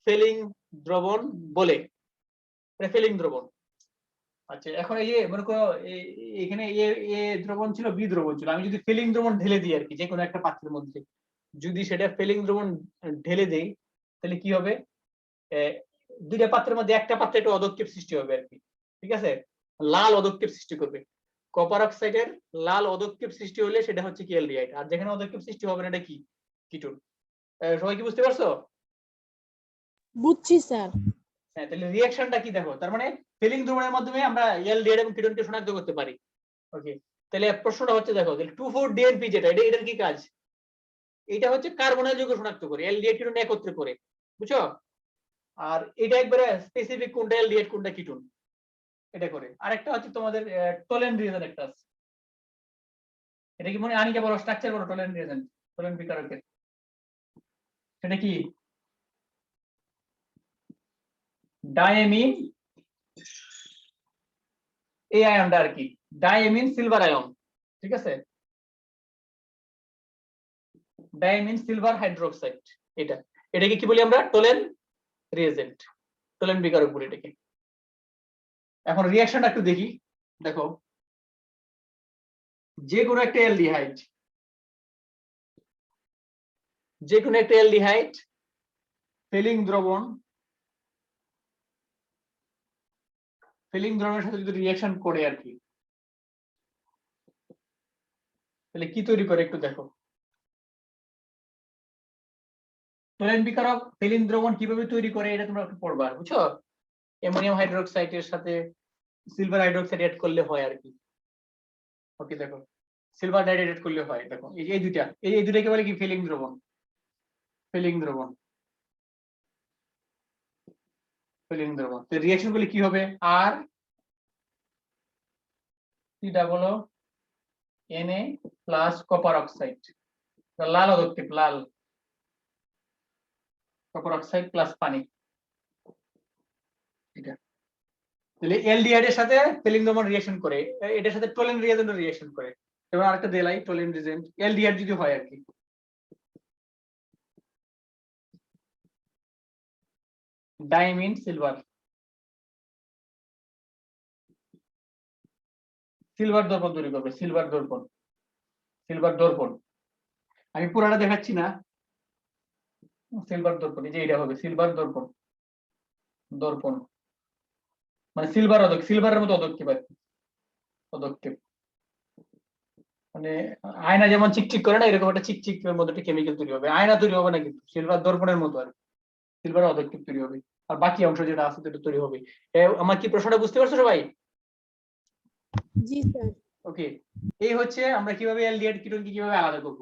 ফেলিং দ্রবণ বলে। এটা ফেলিং দ্রবণ। আচ্ছা, এখন এই যে মনে করো এখানে এ দ্রবণ ছিল, বি দ্রবণ ছিল, আমি যদি ফেলিং দ্রবণ ঢেলে দিই আর কি, যে কোনো একটা পাত্রের মধ্যে যদি সেটা ফেলিং দ্রবণ ঢেলে দেই, তাহলে কি হবে? দুইটা পাত্রের মধ্যে একটা পাত্রে একটা অদক্ষেপ সৃষ্টি হবে আর কি, ঠিক আছে? লাল অদক্ষেপ সৃষ্টি করবে। কপার অক্সাইডের লাল অদক্ষেপ সৃষ্টি হলে সেটা হচ্ছে কি অ্যালডিহাইড, আর যেখানে অদক্ষেপ সৃষ্টি হবে না এটা কি কিটোন। সবাই কি বুঝতে পারছো? বুঝছি স্যার। হ্যাঁ, তাহলে রিঅ্যাকশনটা কি দেখো, তার মানে ফেলিং দ্রবণের মাধ্যমে আমরা অ্যালডিহাইড এবং কিটোনকে শনাক্ত করতে পারি। ওকে, তাহলে প্রশ্নটা হচ্ছে দেখো, 2,4-DNP যেটা, এটার কি কাজ? এটা হচ্ছে কার্বনাইল যৌগ শনাক্ত করে, অ্যালডিহাইড কিটোন একত্রে করে, বুঝছো? আর এটা একবারে স্পেসিফিক কোনটা অ্যালডিহাইড কোনটা কিটোন এটা করে। আরেকটা হচ্ছে তোমাদের টোলেন রিয়েজেন্ট একটা আছে, এটা কি মনে আনিকে বড় স্ট্রাকচার বড় টোলেন রিয়েজেন্ট, টোলেন বিকারকের, সেটা কি ডায়ামিন, এই আয়নটা আর কি ডায়ামিন সিলভার আয়ন, ঠিক আছে? ডায়ামিন সিলভার হাইড্রোক্সাইড, এটাকে কি বলি আমরা? টোলেন রিয়েজেন্ট, টোলেন বিকারক বলি এটাকে। এখন রিঅ্যাকশনটা একটু দেখি, দেখো যে কোনো একটা অ্যালডিহাইড, ফেলিং দ্রবণের সাথে যদি রিঅ্যাকশন করে আর কি, তাহলে কি তৈরি করে একটু দেখো। টোলেন বিকারক ফেলিং দ্রবণ কিভাবে তৈরি করে এটা তোমরা একটু পড়বা, বুঝছো? অ্যামোনিয়াম হাইড্রোক্সাইডের সাথে সিলভার হাইড্রোক্সাইড এড করলে হয় আর কি। ওকে দেখো সিলভার নাইট্রেট এড করলে হয়, দেখো এই দুইটা এই দুইটাকে বলে কি ফিলিং দ্রবণ, ফিলিং দ্রবণ, ফিলিং দ্রবণ। তো রিঅ্যাকশন গুলি কি হবে? আর কি ডাবল ও Na প্লাস কপার অক্সাইড, লাল অদক্ষেপ, লাল কপার অক্সাইড প্লাস পানি, এটা তাহলে এলডিহাইড এর সাথে ফিলিং দ্রবণ রিঅ্যাকশন করে, এটার সাথে টোলেন রিয়েজেন্ট রিঅ্যাকশন করে। এবং আরেকটা দেলাই টোলেন রিজেন্ট, এলডিহাইড যদি হয় আর কি। ডাইমিন সিলভার, সিলভার দর্পণ তৈরি করবে, সিলভার দর্পণ, সিলভার দর্পণ। আমি পুরাটা দেখাচ্ছি না, সিলভার দর্পণ, এই যে এটা হবে সিলভার দর্পণ, দর্পণ মানে সিলভার সিলভারের মতো অদক্ষেপ আর কি, পদক্ষেপ মানে আয়না যেমন চিকচিক করে না, এরকম একটা চিকচিকের মধ্যে একটা কেমিক্যাল তৈরি হবে। আয়না তৈরি হবে না কিন্তু সিলভার দর্পণের মতো আর সিলভার অদক্ষেপ তৈরি হবে, আর বাকি অংশ যেটা আছে সেটা তৈরি হবে। আমার কি প্রশ্নটা বুঝতে পারছো সবাই? জি স্যার। ওকে, এই হচ্ছে আমরা কিভাবে এলডিহাইড কিটোনকে কিভাবে আলাদা করব,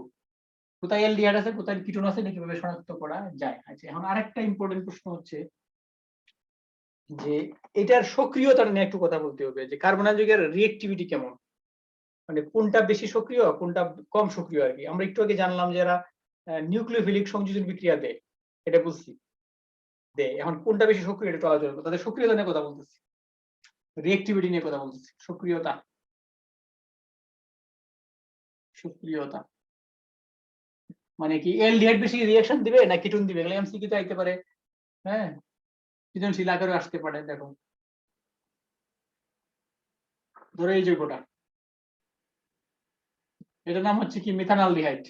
কোথায় এলডিহাইড আছে কোথায় কিটোন আছে এটা কিভাবে শনাক্ত করা যায়। আচ্ছা এখন আরেকটা ইম্পর্টেন্ট প্রশ্ন হচ্ছে যে এটার সক্রিয়তা নিয়ে একটু কথা বলতে হবে, যে কার্বনাইল যৌগের রিঅ্যাক্টিভিটি কেমন, মানে কোনটা বেশি সক্রিয় কোনটা কম সক্রিয় আর কি। আমরা একটু আগে জানলাম যে এরা নিউক্লিওফিলিক সংযোজন বিক্রিয়া দেয়, এটা বুঝছি দেয়। এখন কোনটা বেশি সক্রিয় এটা আলোচনা করব, তাদের সক্রিয়তা নিয়ে কথা বলতেছি, রিঅ্যাক্টিভিটি নিয়ে কথা বলতেছি। সক্রিয়তা, সক্রিয়তা মানে কি এলডিহাইড বেশি রিঅ্যাকশন দিবে না কিটোন দিবে, এগুলো এমসিকিউ তে আইতে পারে, হ্যাঁ সৃজনশীল আকারে আসতে পারে। দেখো ধরো এই যৌগটা, এটার নাম হচ্ছে কি মিথানলডিহাইড,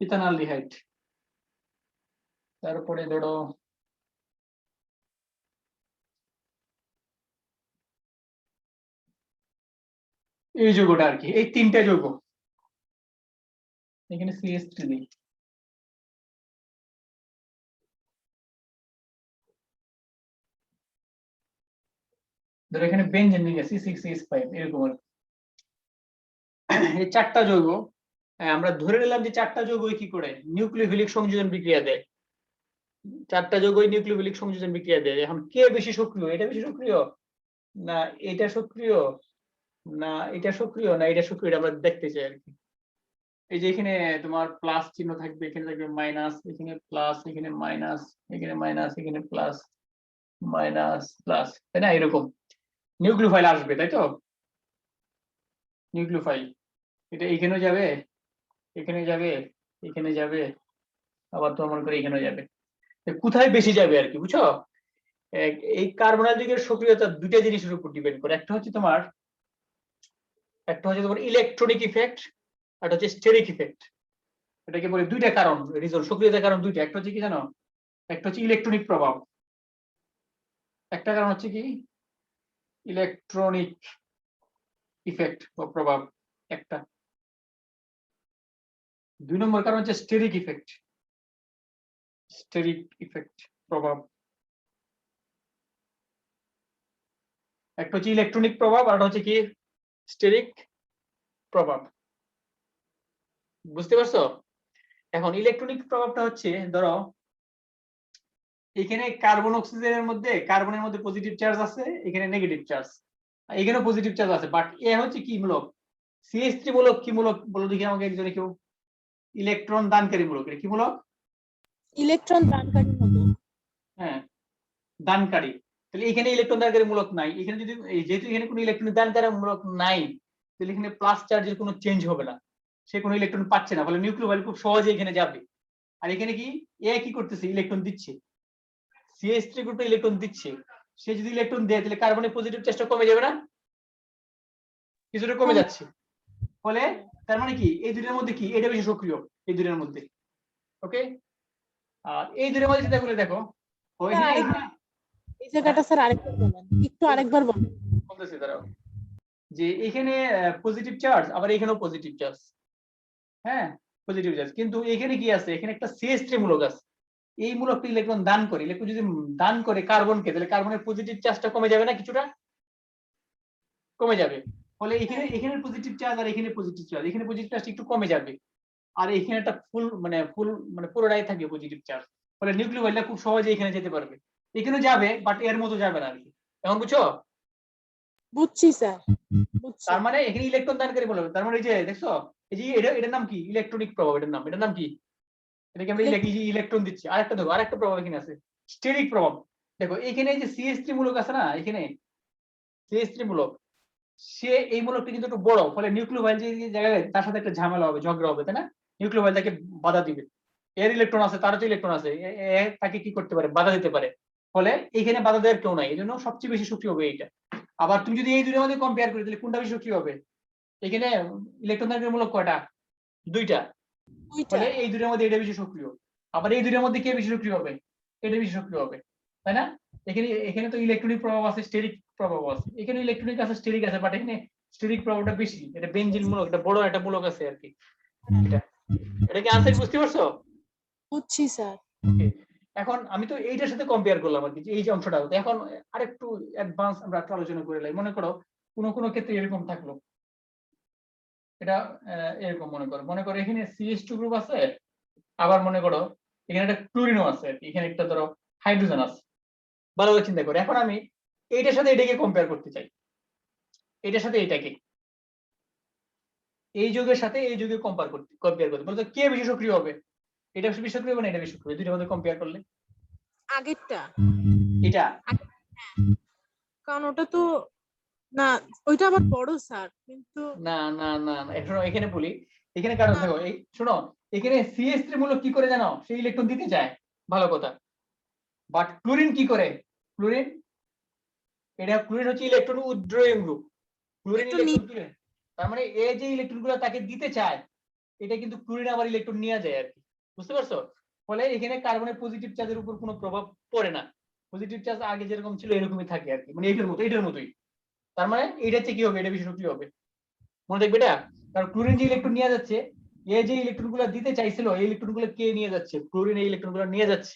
মিথানলডিহাইড। তারপরে ধরো এই যৌগটা আর কি, এই তিনটা যৌগ, এখানে CH3 নেই, ধরো এখানে বেনজেন নিয়ে গেছি C6H5 এরকম আর কি। এই চারটা যৌগ আমরা ধরে নিলাম যে চারটা যৌগই কি করে নিউক্লিওফিলিক সংযোজন বিক্রিয়া দেয়, চারটা যৌগই নিউক্লিওফিলিক সংযোজন বিক্রিয়া দেয়। এখন কে বেশি সক্রিয়, এটা বেশি সক্রিয় না এটা সক্রিয়, না এটা সক্রিয়, না এটা সক্রিয়, এটা আমরা দেখতে চাই আর কি। এই যে এখানে তোমার প্লাস চিহ্ন থাকবে, এখানে থাকবে মাইনাস, এখানে প্লাস, এখানে মাইনাস, এখানে মাইনাস, এখানে প্লাস, মাইনাস প্লাস, তাই না? এরকম নিউক্লিওফাইল আসবে, তাই তো? নিউক্লিওফাইল এটা এখানেও যাবে, এখানে যাবে, এখানে যাবে, আবার তোমার মনে করে এখানেও যাবে। কোথায় বেশি যাবে আর কি, বুঝছো? এই কার্বনাইল যৌগের সক্রিয়তা দুইটা জিনিসের উপর ডিপেন্ড করে, একটা হচ্ছে তোমার ইলেকট্রনিক ইফেক্ট, আর হচ্ছে স্টেরিক ইফেক্ট। এটাকে বলে দুইটা কারণ, রিজন সক্রিয়তার কারণ দুইটা, একটা হচ্ছে কি জানো, একটা হচ্ছে ইলেকট্রনিক প্রভাব, একটা কারণ হচ্ছে কি ইলেকট্রনিক ইফেক্ট বা প্রভাব একটা, দুই নম্বর কারণ হচ্ছে স্টেরিক ইফেক্ট, স্টেরিক ইফেক্ট প্রভাব। একটা হচ্ছে ইলেকট্রনিক প্রভাব আর হচ্ছে কি স্টেরিক প্রভাব, বুঝতে পারছো? এখন ইলেকট্রনিক প্রভাবটা হচ্ছে ধরো এখানে কার্বন অক্সিজেনের মধ্যে, কার্বনের মধ্যে পজিটিভ চার্জ আছে, এখানে নেগেটিভ চার্জ, এখানেও পজিটিভ চার্জ আছে, বাট এ হচ্ছে কি মূলক, CH3 মূলক, কি মূলক বলো দেখি আমাকে একজনে কেউ, ইলেকট্রন দানকারী মূলক। এটা কি মূলক? ইলেকট্রন দানকারী মতো। হ্যাঁ দানকারী, তাহলে এখানে ইলেকট্রন দানকারী মূলক নাই, এখানে যদি যেহেতু এখানে কোনো ইলেকট্রন দানকারী মূলক নাই, তাহলে এখানে প্লাস চার্জের কোনো চেঞ্জ হবে না, সে কোনো ইলেকট্রন পাচ্ছে না, ফলে নিউক্লিওফাইল খুব সহজে এখানে যাবে। আর এখানে কি এ কি করতেছে, ইলেকট্রন দিচ্ছে, CH3 গ্রুপে ইলেকট্রন দিচ্ছে, সে যদি ইলেকট্রন দেয় তাহলে কার্বনের পজিটিভ চার্জটা কমে যাবে না, কিছুটা কমে যাচ্ছে, ফলে তার মানে কি এই দুইটার মধ্যে কি এটা বেশি সক্রিয়, এই দুইটার মধ্যে। ওকে, আর এই দুইটার মধ্যে চিন্তা করে দেখো এই জায়গাটা স্যার আরেকবার বলেন, একটু আরেকবার বলেন। বলতেছি দাঁড়াও, যে এখানে পজিটিভ চার্জ, আবার এখানেও পজিটিভ চার্জ, হ্যাঁ পজিটিভ চার্জ, কিন্তু এখানে কি আছে, এখানে একটা CH3 মূলক আছে, এই মূলকটা ইলেকট্রন দান করে, ইলেকট্রন যদি দান করে কার্বনকে, তাহলে কার্বনের পজিটিভ চার্জটা কমে যাবে না, কিছুটা কমে যাবে। ফলে এখানে পজিটিভ চার্জ আর এখানে পজিটিভ চার্জ, এখানে পজিটিভ চার্জ একটু কমে যাবে, আর এখানে একটা ফুল মানে পুরোটাই থাকবে পজিটিভ চার্জ। ফলে নিউক্লিওফাইলটা খুব সহজে এখানে যেতে পারবে, এখানে যাবে বাট এর মতো যাবে না আর কি। এখন বুঝছো? বুঝছি স্যার, বুঝছি। তার মানে এখানে ইলেকট্রন দানকারী বলবে, তার মানে এই যে দেখছো, এই যে এটার নাম কি? ইলেকট্রনিক প্রভাব। এটার নাম কি? এটাকে আমরা ইলেকট্রন দিচ্ছি। আরেকটা দেখো, আরেকটা প্রভাব এখানে আছে, স্টেরিক প্রভাব। দেখো এখানে যে CH3 মূলক আছে না, এখানে CH3 মূলক, সে এই মূলকটা কিন্তু একটু বড়, ফলে নিউক্লিওফাইল যে জায়গায় তার সাথে একটা ঝামেলা হবে, ঝগড়া হবে, তাই না? নিউক্লিওফাইল তাকে বাধা দিবে, এর ইলেকট্রন আছে, তারও তো ইলেকট্রন আছে, তাকে কি করতে পারে? বাধা দিতে পারে। ফলে এখানে বাধা দেওয়ার কেউ নাই, এই জন্য সবচেয়ে বেশি সক্রিয় হবে এইটা। আবার তুমি যদি এই দুটোর মধ্যে কম্পেয়ার করি, তাহলে কোনটা বেশি সক্রিয় হবে? এখানে ইলেকট্রন দানকারী মূলক কয়টা? দুইটা। ফলে এই দুটোর মধ্যে এটা বেশি সক্রিয়। আবার এই দুটোর মধ্যে কে বেশি সক্রিয় হবে? এটা বেশি সক্রিয় হবে, তাই না? এখানে তো ইলেকট্রনিক প্রভাব আছে, স্টেরিক প্রভাব আছে। এখানে ইলেকট্রনিক আছে, স্টেরিক আছে, বাট এখানে স্টেরিক প্রভাবটা বেশি। এটা বেনজিন মূলক, এটা বড় একটা মূলক আছে আর কি। এটা কি আনসার বুঝতে পারছো? বুঝছি স্যার। এখন আমি তো এইটার সাথে কম্পেয়ার করলাম আর কি, এই যে অংশটা। এখন আরেকটু অ্যাডভান্স আমরা একটু আলোচনা করে লাই। মনে করো কোনো ক্ষেত্রে এরকম থাকলো, এটা এরকম মনে করো এখানে CH2 গ্রুপ আছে, আবার মনে করো এখানে একটা ক্লোরিনও আছে আর কি, এখানে একটা ধরো হাইড্রোজেন আছে। ভালো করে চিন্তা করো, এখন আমি এইটার সাথে এটাকে কম্পেয়ার করতে চাই, এটার সাথে এটাকে, এই যুগের সাথে এই যুগে কম্পেয়ার করতে বলতো কে বেশি সক্রিয় হবে? এটা বেশি সক্রিয় হবে না এটা বেশি সক্রিয়? দুইটার মধ্যে কম্পেয়ার করলে আগেরটা, এটা, কারণ ওটা তো না, ওইটা আবার বড় স্যার, কিন্তু না না না না, এখানে বলি, এখানে কারণ দেখো, এই শোনো, এখানে CH3 মূলক কি করে জানো? সেই ইলেকট্রন দিতে চায়, ভালো কথা। বাট ক্লোরিন কি করে? ক্লোরিন হচ্ছে electron withdrawing group. Chlorine electron তুলে, তার মানে এই যে ইলেকট্রন গুলো তাকে দিতে চায়, এটা কিন্তু ক্লোরিন আবার ইলেকট্রন নিয়ে যায় আর কি। বুঝতে পারছো? ফলে এখানে কার্বনের পজিটিভ চার্জের উপর কোনো প্রভাব পড়ে না, পজিটিভ চার্জ আগে যেরকম ছিল এরকমই থাকে আর কি, মানে এটার মতোই। তার মানে এইটাতে কি হবে? এটা বেশি সক্রিয় হবে, মনে দেখবে এটা। কারণ ক্লোরিন যে ইলেকট্রন নিয়ে যাচ্ছে, এই যে ইলেকট্রন গুলো দিতে চাইছিল, এই ইলেকট্রন গুলো কে নিয়ে যাচ্ছে? ক্লোরিন এই ইলেকট্রন গুলো নিয়ে যাচ্ছে।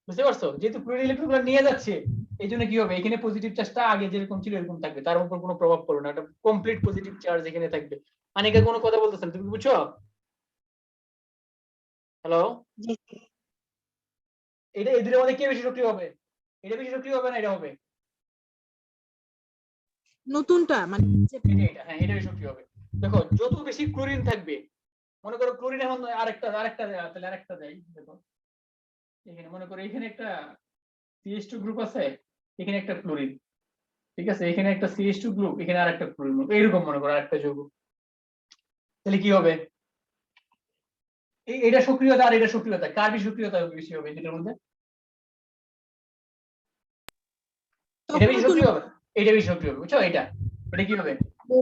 বুঝতে পারছো? যেহেতু ক্লোরিন ইলেকট্রন গুলো নিয়ে যাচ্ছে, এই জন্য কি হবে? এখানে পজিটিভ চার্জটা আগে যেরকম ছিল এরকম থাকবে, তার উপর কোনো প্রভাব পড়বে না, এটা কমপ্লিট পজিটিভ চার্জ এখানে থাকবে। আনিকা কোনো কথা বলতেছেন, তুমি বুঝছো? হ্যালো, জি এটা এই দুটোর মধ্যে কে বেশি সক্রিয় হবে? এটা বেশি সক্রিয় হবে না এটা হবে? নতুনটা মানে এটা হ্যাঁ, এটা বেশি সক্রিয় হবে। দেখো যত বেশি ক্লোরিন থাকবে, মনে করো ক্লোরিন এখন আরেকটা দেয়। দেখো এখানে মনে করো এখানে একটা CH2 গ্রুপ আছে, এখানে একটা ক্লোরিন, ঠিক আছে? এখানে একটা CH2 গ্রুপ, এখানে আরেকটা ক্লোরিন গ্রুপ, এরকম মনে করো আরেকটা যৌগ। তাহলে কি হবে? এটা সক্রিয়তা আর এটা সক্রিয়তা, কার বেশি সক্রিয়তা বেশি হবে এটার মধ্যে? এটা বেশি সক্রিয় হবে, এটা বেশি সক্রিয় হবে, বুঝছো? এটা কি হবে?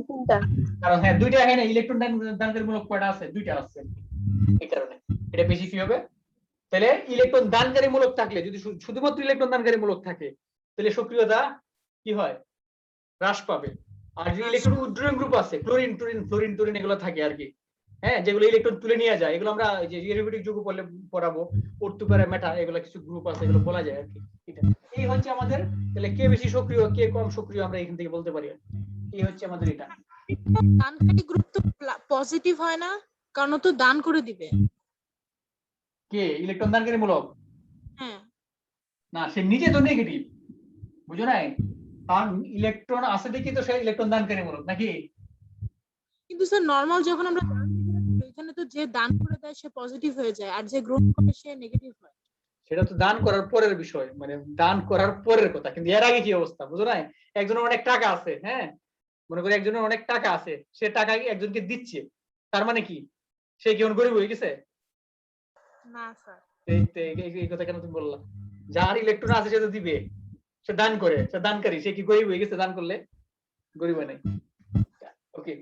তিনটা। কারণ হ্যাঁ দুইটা, এখানে ইলেকট্রন দানকারী মূলক কয়টা আছে? দুইটা আছে, এই কারণে এটা বেশি কি হবে। তাহলে ইলেকট্রন দানকারী মূলক থাকলে, যদি শুধুমাত্র ইলেকট্রন দানকারী মূলক থাকে, তাহলে সক্রিয়তা কি হয়? হ্রাস পাবে। আর যে ইলেকট্রন উইথড্রয়িং গ্রুপ আছে, ক্লোরিন টোরিন এগুলো থাকে আর কি, হ্যাঁ, যেগুলো ইলেকট্রন তুলে নিয়ে যায়, এগুলো আমরা যে এরোবিটিক যৌগ পড়লে পড়াবো, অর্থুপারা মেটা, এগুলো কিছু গ্রুপ আছে, এগুলো বলা যায় আর কি। এটা এই হচ্ছে আমাদের, তাহলে কে বেশি সক্রিয় কে কম সক্রিয় আমরা এখান থেকে বলতে পারি। এই হচ্ছে আমাদের এটা। দানকারী গ্রুপ তো পজিটিভ হয় না, কারণ ও তো দান করে দিবে। কে ইলেকট্রন দানকারী মূলক? হ্যাঁ, না, সে নিজে তো নেগেটিভ, বুঝো নাই? কারণ ইলেকট্রন আছে দেখি তো সে ইলেকট্রন দানকারী মূলক নাকি? কিন্তু স্যার নরমাল যখন আমরা এখানে তো যে দান করে দেয় সে পজিটিভ হয়ে যায়, আর যে গ্রহণ করে সে নেগেটিভ হয়। সেটা তো দান করার পরের বিষয়, মানে দান করার পরের কথা, কিন্তু এর আগে কি অবস্থা, বুঝো নাই? একজনের অনেক টাকা আছে, হ্যাঁ, মনে করি একজনের অনেক টাকা আছে, সে টাকা একজনকে দিচ্ছে, তার মানে কি সে কি গরিব হয়ে গেছে? না স্যার, এই কথা কেন তুমি বললা? যার ইলেকট্রন আছে সে তো দিবে, সে দান করে, সে দানকারী, সে কি গরিব হয়ে গেছে দান করলে? গরিব হয় নাই। ওকে,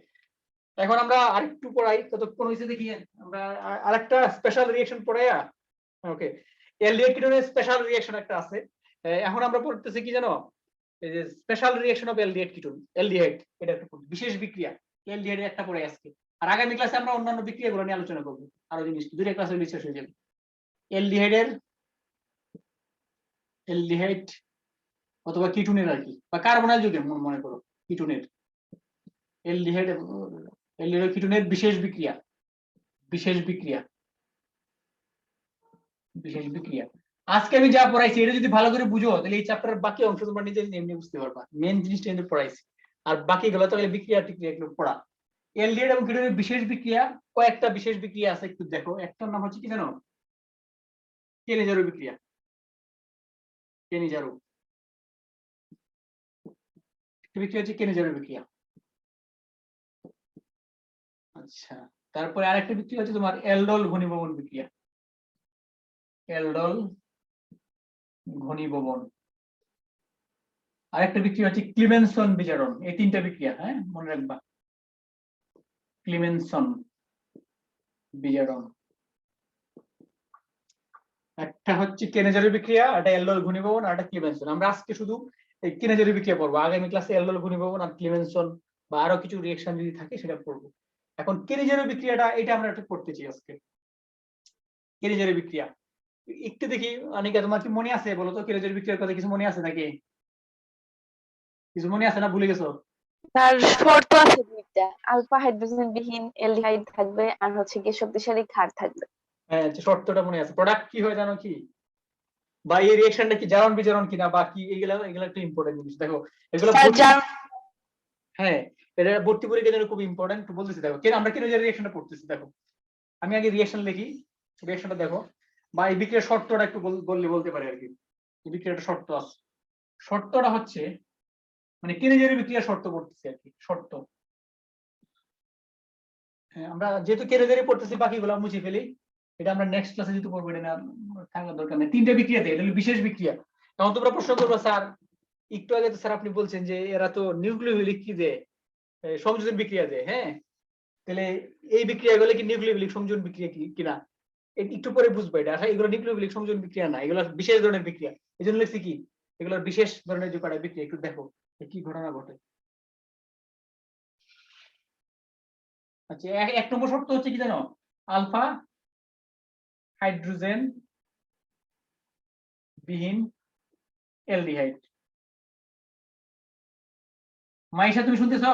এখন আমরা আরেকটু পড়াই, কতক্ষণ হয়েছে দেখি, আমরা আরেকটা স্পেশাল রিঅ্যাকশন পড়াইয়া। ওকে, অ্যালডিহাইড কিটোনের স্পেশাল রিঅ্যাকশন একটা আছে। এখন আমরা পড়তেছি কি জানো? এই যে special reaction of aldehyde ketone, aldehyde, এটা একটা বিশেষ বিক্রিয়া। অ্যালডিহাইডের একটা পড়াই আজকে, আর আগামী ক্লাসে আমরা অন্যান্য বিক্রিয়াগুলো নিয়ে আলোচনা করবো, আরো জিনিস দুইটা ক্লাসে রিসার্চ হয়ে যাবে। অ্যালডিহাইডের অ্যালডিহাইড অথবা কিটোনের আর কি, বা কার্বনাইল যদি মনে করো কিটোনের, অ্যালডিহাইড অ্যালডিহাইড কিটোনের বিশেষ বিক্রিয়া, বিশেষ বিক্রিয়া, বিশেষ বিক্রিয়া। আজকে আমি যা পড়াইছি এটা যদি ভালো করে বুঝো তাহলে এই চ্যাপ্টারের বাকি অংশ তোমরা নিজে এমনি বুঝতে পারবা। মেন জিনিসটা কিন্তু পড়াইছি, আর বাকিগুলো তাহলে বিক্রিয়া টিক্রিয়া এগুলো পড়া। অ্যালডিহাইড এবং কিটোনের বিশেষ বিক্রিয়া, কয়েকটা বিশেষ বিক্রিয়া আছে একটু দেখো। একটার নাম হচ্ছে কি জানো? কেনিজারো বিক্রিয়া, কেনিজারো বিক্রিয়া হচ্ছে কেনিজারো বিক্রিয়া। আচ্ছা, তারপরে আরেকটা বিক্রিয়া হচ্ছে তোমার অ্যালডল ঘনীভবন বিক্রিয়া, অ্যালডল ঘনীভবন। আরেকটা বিক্রিয়া হচ্ছে ক্লিমেনসন বিজারণ। এই তিনটা বিক্রিয়া হ্যাঁ মনে রাখবা, ক্লিমেনসন বিজারণ। একটা হচ্ছে কেনেজারি বিক্রিয়া, একটা অ্যালডল ঘনীভবন, আর একটা ক্লিমেনসন। আমরা আজকে শুধু এই কেনেজারি বিক্রিয়া পড়বো, আগামী ক্লাসে অ্যালডল ঘনীভবন আর ক্লিমেনসন বা আরো কিছু রিঅ্যাকশন যদি থাকে সেটা পড়বো। এখন কেনেজারি বিক্রিয়াটা এটা আমরা একটু পড়তেছি আজকে। কেনেজারি বিক্রিয়া একটু দেখি, অনেকে তোমার কি মনে আছে বলো তো? কেনেজারি বিক্রিয়ার কথা কিছু মনে আছে নাকি? কিছু মনে আছে না ভুলে গেছো? তার শর্ত আছে দুইটা, আলফা হাইড্রোজেন বিহীন অ্যালডিহাইড থাকবে আর হচ্ছে গিয়ে শক্তিশালী ক্ষার থাকবে। হ্যাঁ, শর্তটা মনে আছে। প্রোডাক্ট কি হয় জানো কি, বা এই রিঅ্যাকশনটা কি জারণ বিজারণ কিনা বা কি, এগুলা একটা ইম্পর্টেন্ট জিনিস। দেখো এগুলো হ্যাঁ, এটা ভর্তি পরীক্ষার জন্য খুব ইম্পর্টেন্ট বলতেছি। দেখো কেন আমরা কেন রিঅ্যাকশনটা পড়তেছি, দেখো আমি আগে রিঅ্যাকশন লিখি, রিঅ্যাকশনটা দেখো, বা এই বিক্রিয়ার শর্তটা একটু বলতে পারি আর কি। এই বিক্রিয়াটা শর্ত আছে, শর্তটা হচ্ছে মানে কেনেজারি বিক্রিয়ার শর্ত পড়তেছি আর কি, শর্ত। হ্যাঁ, আমরা যেহেতু কেনেজারি পড়তেছি বাকিগুলো মুছে ফেলি, এটা আমরা নেক্সট ক্লাসে যেহেতু পড়বো, এটা থাকার দরকার নেই। তিনটা বিক্রিয়াতে এটা হলো বিশেষ বিক্রিয়া। এখন তোমরা প্রশ্ন করবো স্যার একটু আগে তো স্যার আপনি বলছেন যে এরা তো নিউক্লিওফিলিক কি দেয়, সংযোজন বিক্রিয়া দেয়। হ্যাঁ, তাহলে এই বিক্রিয়াগুলো কি নিউক্লিওফিলিক সংযোজন বিক্রিয়া কিনা একটু পরে বুঝবো। এটা আসলে এগুলো নিউক্লিওফিলিক সংযোজন বিক্রিয়া না, এগুলো বিশেষ ধরনের বিক্রিয়া। এই জন্য লিখছি কি এগুলো বিশেষ ধরনের যে কটা বিক্রিয়া, একটু দেখো কি ঘটনা ঘটে। আচ্ছা, এক নম্বর শর্ত হচ্ছে কি জানো? আলফা হাইড্রোজেন বিহীন অ্যালডিহাইড। মাইশা তুমি শুনতেছ?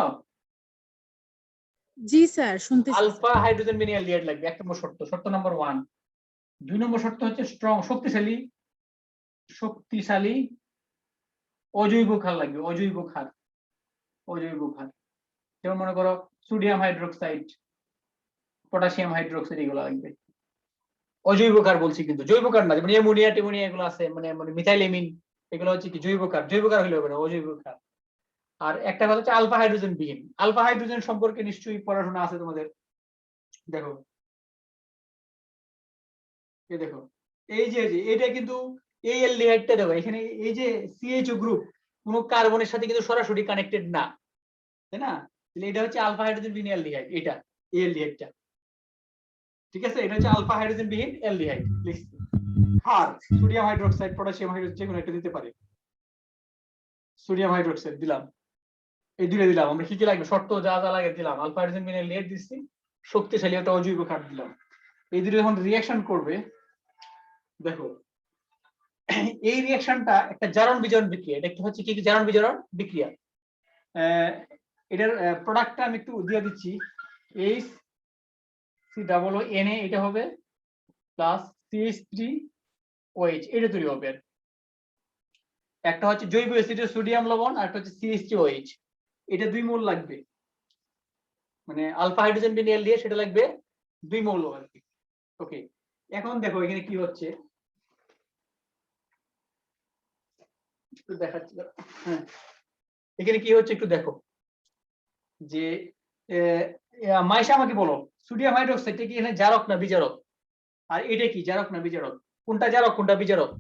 জি স্যার শুনতেছি। আলফা হাইড্রোজেন বিহীন অ্যালডিহাইড লাগবে, এক নম্বর শর্ত, শর্ত নম্বর 1। 2 নম্বর শর্ত হচ্ছে স্ট্রং, শক্তিশালী, শক্তিশালী অজৈব ক্ষার লাগবে, অজৈব ক্ষার, অজৈব ক্ষার। যেমন মনে করো সোডিয়াম হাইড্রোক্সাইড, পটাশিয়াম হাইড্রোক্সাইড, এগুলো লাগবে। অজৈব ক্ষার বলছি কিন্তু জৈব ক্ষার না, যেমন অ্যামোনিয়া টেমোনিয়া এগুলো আছে, মানে মানে মিথাইলেমিন, এগুলো হচ্ছে কি জৈব ক্ষার। জৈব ক্ষার হলে হবে না, অজৈব ক্ষার। আর একটা কথা হচ্ছে আলফা হাইড্রোজেন বিহীন। আলফা হাইড্রোজেন সম্পর্কে নিশ্চয়ই পড়াশোনা আছে তোমাদের। দেখো এই দেখো, এই যে এটা কিন্তু এই অ্যালডিহাইডটা দেখো এখানে, এই যে সিএইচও গ্রুপ কোনো কার্বনের সাথে কিন্তু সরাসরি কানেক্টেড না, তাই না? তাহলে এটা হচ্ছে আলফা হাইড্রোজেন বিহীন অ্যালডিহাইড, এটা এই অ্যালডিহাইডটা। ঠিক আছে, এটা হচ্ছে আলফা হাইড্রোজেন বিহীন অ্যালডিহাইড। লিখছি আর সোডিয়াম হাইড্রোক্সাইড, পটাশিয়াম হাইড্রোক্সাইড, যেকোনো একটা দিতে পারে। সোডিয়াম হাইড্রোক্সাইড দিলাম, এই দুটো দিলাম। আমরা কি কি লাগবে শর্ত যা যা লাগে দিলাম। আলফা হাইড্রোজেন বিহীন অ্যালডিহাইড দিচ্ছি, শক্তিশালী একটা অজৈব ক্ষার দিলাম। এই দুটো যখন রিঅ্যাকশন করবে, দেখো এই রিঅ্যাকশনটা একটা জারণ বিজারণ বিক্রিয়া। এটা একটা হচ্ছে কি জারণ বিজারণ বিক্রিয়া। এটার প্রোডাক্টটা আমি একটু দিয়ে দিচ্ছি, HCOO, এটা হবে প্লাস CH3OH, এটা তৈরি হবে। একটা হচ্ছে জৈব অ্যাসিডের সোডিয়াম লবণ, আর একটা হচ্ছে CH3OH, এটা 2 মোল লাগবে। মানে আলফা হাইড্রোজেন বিহীন অ্যালডিহাইড সেটা লাগবে 2 মোল আর কি। ওকে, এখন দেখো এখানে কি হচ্ছে একটু দেখাচ্ছি। হ্যাঁ, এখানে কি হচ্ছে একটু দেখো, যে মাইশা আমাকে বলো সোডিয়াম হাইড্রোক্সাইডটা কি এখানে জারক না বিজারক? আর এটা কি জারক না বিজারক? কোনটা জারক কোনটা বিজারক?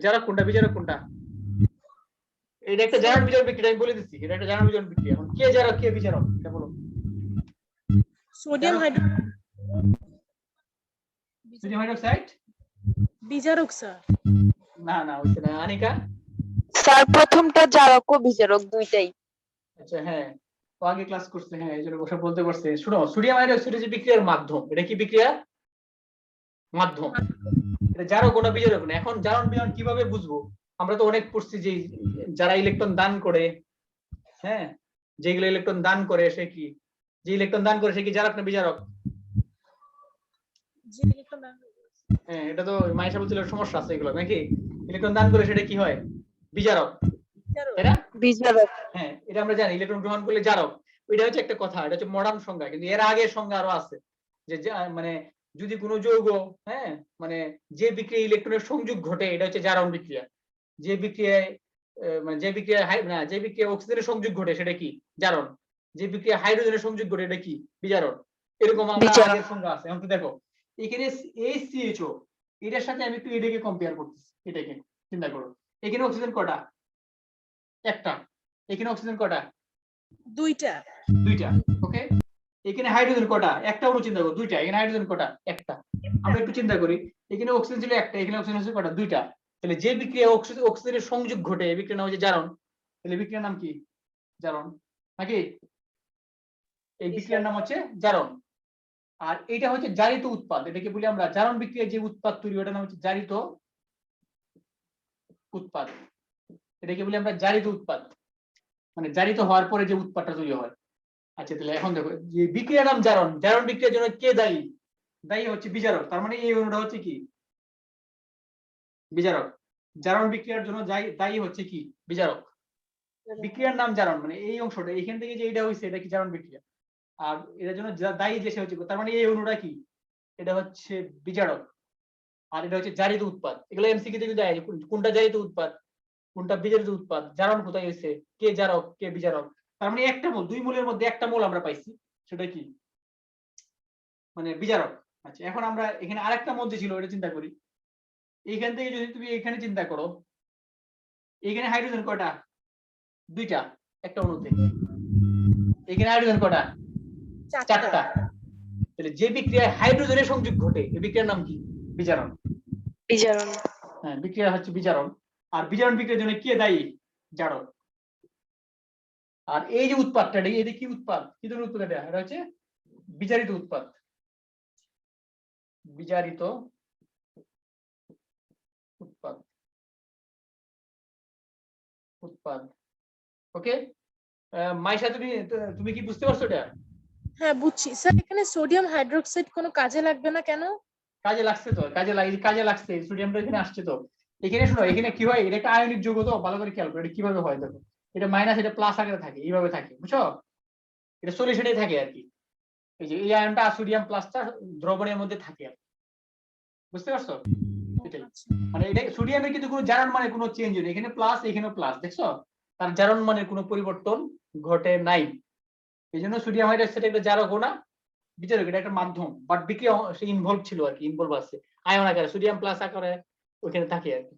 জারক কোনটা বিজারক কোনটা? এটা একটা জারণ বিজারক বিক্রিয়া, আমি বলে দিচ্ছি এটা একটা জারণ বিজারক বিক্রিয়া। এখন কে জারক কে বিজারক এটা বলো। সোডিয়াম সোডিয়াম হাইড্রোক্সাইড বিজারক স্যার। না না হইছে না। আনিকা? স্যার প্রথমটা জারক ও বিজারক দুইটাই। আচ্ছা হ্যাঁ, ও আগে ক্লাস করছে, হ্যাঁ এই জন্য বসে বলতে পারছে। শুনো, সোডিয়াম হাইড্রোক্সাইড যে বিক্রিয়ার মাধ্যম, এটা কি বিক্রিয়া? মাধ্যম। এটা জারক না বিজারক না। এখন জারণ বিজারণ কিভাবে বুঝবো? আমরা তো অনেক পড়ছি যে যারা ইলেকট্রন দান করে, হ্যাঁ, যেগুলো ইলেকট্রন দান করে সে কি, যে ইলেকট্রন দান করে সে কি জারক না বিজারক? হ্যাঁ, এটা তো মাইশা বলছিল সমস্যা আছে এগুলো নাকি, ইলেকট্রন দান করে সেটা কি হয়? বিজারক, তাই না? বিজারক। হ্যাঁ, এটা আমরা জানি ইলেকট্রন গ্রহণ করলে জারক। এটা হচ্ছে একটা কথা, এটা হচ্ছে মডার্ন সংজ্ঞা, কিন্তু এর আগের সংজ্ঞা আরো আছে যে মানে যদি কোনো যৌগ, হ্যাঁ, মানে যে বিক্রিয়ায় ইলেকট্রনের সংযোগ ঘটে এটা হচ্ছে জারণ বিক্রিয়া। যে বিক্রিয়ায় মানে যে বিক্রিয়ায় না, যে বিক্রিয়ায় অক্সিজেনের সংযোগ ঘটে সেটা কি? জারণ। যে বিক্রিয়ায় হাইড্রোজেনের সংযোগ ঘটে এটা কি? বিজারণ। এরকম আমরা আগের সংজ্ঞা আছে। এখন তো দেখো এখানে HCHO, এটার সাথে আমি একটু এটাকে কম্পেয়ার করতেছি। এটাকে চিন্তা করো, এখানে অক্সিজেন কটা? একটা। এখানে অক্সিজেন কটা? দুইটা। ওকে, এখানে হাইড্রোজেন কটা? একটা অণু চিন্তা করো, দুইটা। এখানে হাইড্রোজেন কটা? একটা। আমরা একটু চিন্তা করি, এখানে অক্সিজেন ছিল একটা, এখানে অক্সিজেন আছে কটা? দুইটা। তাহলে যে বিক্রিয়া অক্সিজেনের সংযোগ ঘটে এই বিক্রিয়ার নাম হচ্ছে জারণ। তাহলে বিক্রিয়ার নাম কি? জারণ, নাকি? এই বিক্রিয়ার নাম হচ্ছে জারণ। আর এটা হচ্ছে জারিত উৎপাদ, এটাকে বলি আমরা জারণ বিক্রিয়ায় যে উৎপাদ তৈরি ওটার নাম হচ্ছে জারিত উৎপাদ। এটাকে বলি আমরা জারিত উৎপাদ, মানে জারিত হওয়ার পরে যে উৎপাদটা তৈরি হয়। আচ্ছা, তাহলে এখন দেখো যে বিক্রিয়ার নাম জারণ, জারণ বিক্রিয়ার জন্য কে দায়ী? দায়ী হচ্ছে বিজারক। তার মানে এই অণুটা হচ্ছে কি? বিজারক। জারণ বিক্রিয়ার জন্য দায়ী হচ্ছে কি? বিজারক। বিক্রিয়ার নাম জারণ, মানে এই অংশটা এখান থেকে যে এটা হইছে এটা কি? জারণ বিক্রিয়া। আর এটার জন্য দায়ী যে সে হচ্ছে, তার মানে এই অণুটা কি? এটা হচ্ছে বিজারক। আর এটা হচ্ছে জারিত উৎপাদ। এগুলো এমসিকিউ তে দেয় কোনটা জারিত উৎপাদ, কোনটা বিজারিত উৎপাদ, জারণ কোথায় হইছে, কে জারক কে বিজারক। তার মানে একটা মোল, দুই মোলের মধ্যে একটা মোল আমরা পাইছি, সেটা কি? মানে বিজারক। আচ্ছা, এখন আমরা এখানে আরেকটা মধ্যে ছিল, এটা চিন্তা করি। এইখান থেকে যদি তুমি এখানে চিন্তা করো, এখানে হাইড্রোজেন কয়টা? দুইটা, একটা অণুতে। এখানে হাইড্রোজেন কয়টা? চারটা। তাহলে যে বিক্রিয়ায় হাইড্রোজেনের সংযোগ ঘটে এই বিক্রিয়ার নাম কি? বিজারণ। বিজারণ। হ্যাঁ, বিক্রিয়া হচ্ছে বিজারণ। আর বিজারণ বিক্রিয়ার জন্য কে দায়ী? জারণ। আর এই যে উৎপাদটা, এটা কি উৎপাদ? কি ধরনের উৎপাদ? এটা হচ্ছে বিজারিত উৎপাদ। বিজারিত উৎপাদ। উৎপাদ। ওকে, মাইশা তুমি তুমি কি বুঝতে পারছো এটা? হ্যাঁ বুঝছি স্যার। এখানে সোডিয়াম হাইড্রোক্সাইড কোনো কাজে লাগবে না কেন? কাজে লাগছে তো, কাজে লাগছে, সোডিয়ামটা এখানে আসছে তো। এখানে শোনো, এখানে কি হয়, এটা একটা আয়নিক যৌগ তো, ভালো করে খেয়াল করো এটা কিভাবে হয়। দেখো, এটা মাইনাস, এটা প্লাস আকারে থাকে, এইভাবে থাকে, বুঝছো? এটা সলিউশনে থাকে আর কি। এই যে এই আয়নটা সোডিয়াম প্লাসটা দ্রবণের মধ্যে থাকে আর কি। বুঝতে পারছো? এটাই মানে, এটা সোডিয়ামের কিন্তু কোনো জারণ মানে কোনো চেঞ্জ নেই, এখানে প্লাস এখানেও প্লাস, দেখছো? তার জারণ মানে কোনো পরিবর্তন ঘটে নাই। এই জন্য সোডিয়াম হাইড্রোক্সাইড একটা জারক না বিজারক, এটা একটা মাধ্যম, বাট বিক্রিয়া সে ইনভলভ ছিল আর কি, ইনভলভ আছে আয়ন আকারে, সোডিয়াম প্লাস আকারে ওখানে থাকে আর কি।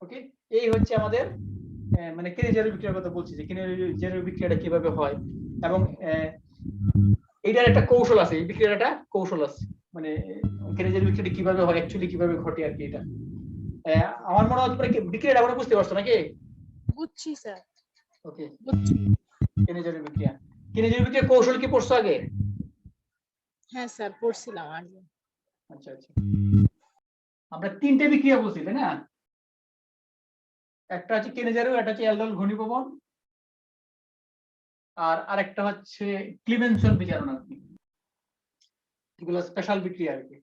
ওকে, এই হচ্ছে আমাদের মানে কেনেজারি বিক্রিয়ার কথা বলছি, যে কেনেজারি বিক্রিয়াটা কিভাবে হয়, এবং এইটার একটা কৌশল আছে, এই বিক্রিয়ার একটা কৌশল আছে, মানে কেনেজারি বিক্রিয়াটা কিভাবে হয়, অ্যাকচুয়ালি কিভাবে ঘটে আর কি। এটা আমার মনে হয় বিক্রিয়াটা আমরা বুঝতে পারছো নাকি? বুঝছি স্যার। ওকে, বুঝছি। কেনেজারি বিক্রিয়া কৌশল কি পড়ছো আগে? হ্যাঁ স্যার পড়ছিলাম আগে। আচ্ছা আচ্ছা, আমরা তিনটে বিক্রিয়া বলছি তাই না? একটা হচ্ছে কেনেজারি, একটা হচ্ছে অ্যালডোল ঘনীভবন, আর আরেকটা হচ্ছে ক্লিমেনসন বিজারণ আর কি। এগুলো স্পেশাল বিক্রিয়া আর কি।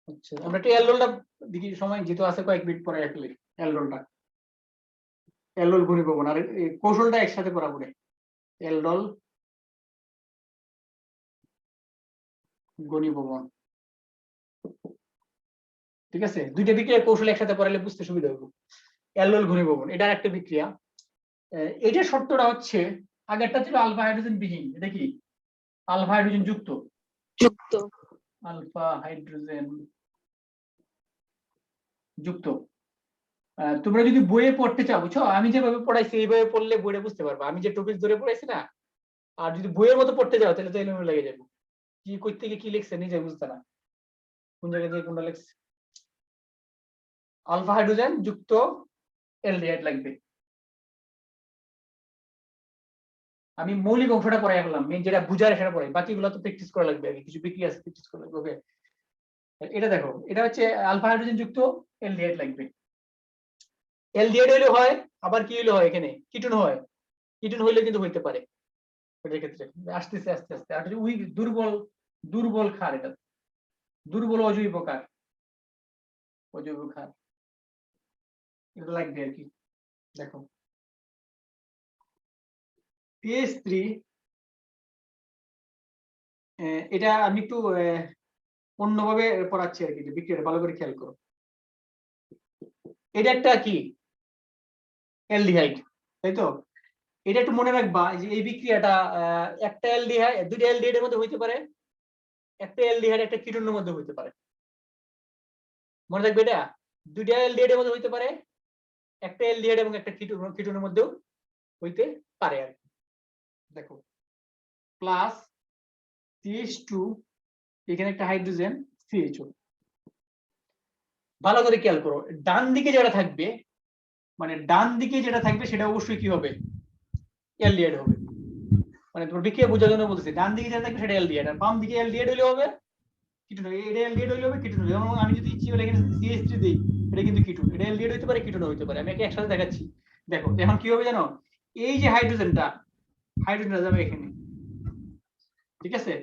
আচ্ছা, আমরা একটু অ্যালডোলটা দেখি, সময় যেহেতু আছে কয়েক মিনিট পরে আসলে অ্যালডোলটা, অ্যালডোল ঘনীভবন আর কৌশলটা একসাথে করা পড়ে। অ্যালডোল ঘনীভবন, ঠিক আছে? দুইটা বিক্রিয়ার কৌশল একসাথে পড়ালে বুঝতে সুবিধা হবে। অ্যালডোল ঘনীভবন এটার একটা বিক্রিয়া। এইটার শর্তটা হচ্ছে, আগেরটা ছিল আলফা হাইড্রোজেন বিহীন, এটা কি আলফা হাইড্রোজেন যুক্ত। যুক্ত। আলফা হাইড্রোজেন যুক্ত। তোমরা যদি বইয়ে পড়তে চাও, বুঝছো, আমি যেভাবে পড়াইছি এইভাবে পড়লে বইটা বুঝতে পারবা, আমি যে টপিক ধরে পড়াইছি না। আর যদি বইয়ের মতো পড়তে যাও তাহলে তো এলোমেলো লেগে যাবে, কি কই থেকে কি লিখছে নিজে বুঝতে না, কোন জায়গা থেকে কোনটা লিখছে। আলফা হাইড্রোজেন যুক্ত অ্যালডিহাইড লাগবে। আমি মৌলিক অংশটা পড়াই ফেললাম, মেইন যেটা বুঝার সেটা পড়াই, বাকিগুলো তো প্র্যাকটিস করা লাগবে, আগে কিছু বিক্রিয়া আছে প্র্যাকটিস করা লাগবে। ওকে, এটা দেখো, এটা হচ্ছে আলফা হাইড্রোজেন যুক্ত অ্যালডিহাইড লাগবে। অ্যালডিহাইড হইলে হয়, আবার কি হইলে হয়, এখানে কিটোন হয়, কিটোন হইলে কিন্তু হইতে পারে এটার ক্ষেত্রে। আসতেছে আস্তে আস্তে। আর উইক দুর্বল ক্ষার, এটা দুর্বল অজৈব ক্ষার, অজৈব ক্ষার এটা লাগবে আর কি। দেখো PH3, এটা আমি একটু অন্যভাবে পড়াচ্ছি আর কি, বিক্রিয়াটা ভালো করে খেয়াল করো। এটা একটা কি অ্যালডিহাইড, তাই তো? এটা একটু মনে রাখবা যে এই বিক্রিয়াটা একটা অ্যালডিহাইড, দুইটা অ্যালডিহাইডের মধ্যে হইতে পারে, একটা অ্যালডিহাইড একটা কিটোনের মধ্যে হইতে পারে। মনে রাখবে এটা, দুইটা অ্যালডিহাইডের মধ্যে হইতে পারে, একটা অ্যালডিহাইড এবং একটা কিটোনের মধ্যেও হইতে পারে আর কি। দেখো প্লাস CH2, এখানে একটা হাইড্রোজেন CHO। ভালো করে খেয়াল করো, ডান দিকে যেটা থাকবে, মানে ডান দিকে যেটা থাকবে সেটা অবশ্যই কি হবে, অ্যালডিহাইড হবে। মানে তোমার বিক্রিয়া বোঝার জন্য বলতেছি, ডান দিকে যেটা থাকবে সেটা অ্যালডিহাইড, আর বাম দিকে অ্যালডিহাইড হলে হবে কিটোন, এটা অ্যালডিহাইড হলে হবে কিটোন হবে। যেমন আমি যদি ইচ্ছা হলে এখানে CH3 দেই, এটা কিন্তু কিটোন, এটা অ্যালডিহাইড হতে পারে কিটোন হতে পারে। আমি একে একসাথে দেখাচ্ছি। দেখো এখন কি হবে জানো, এই যে হাইড্রোজেনটা যাবে এখানে, ঠিক আছে?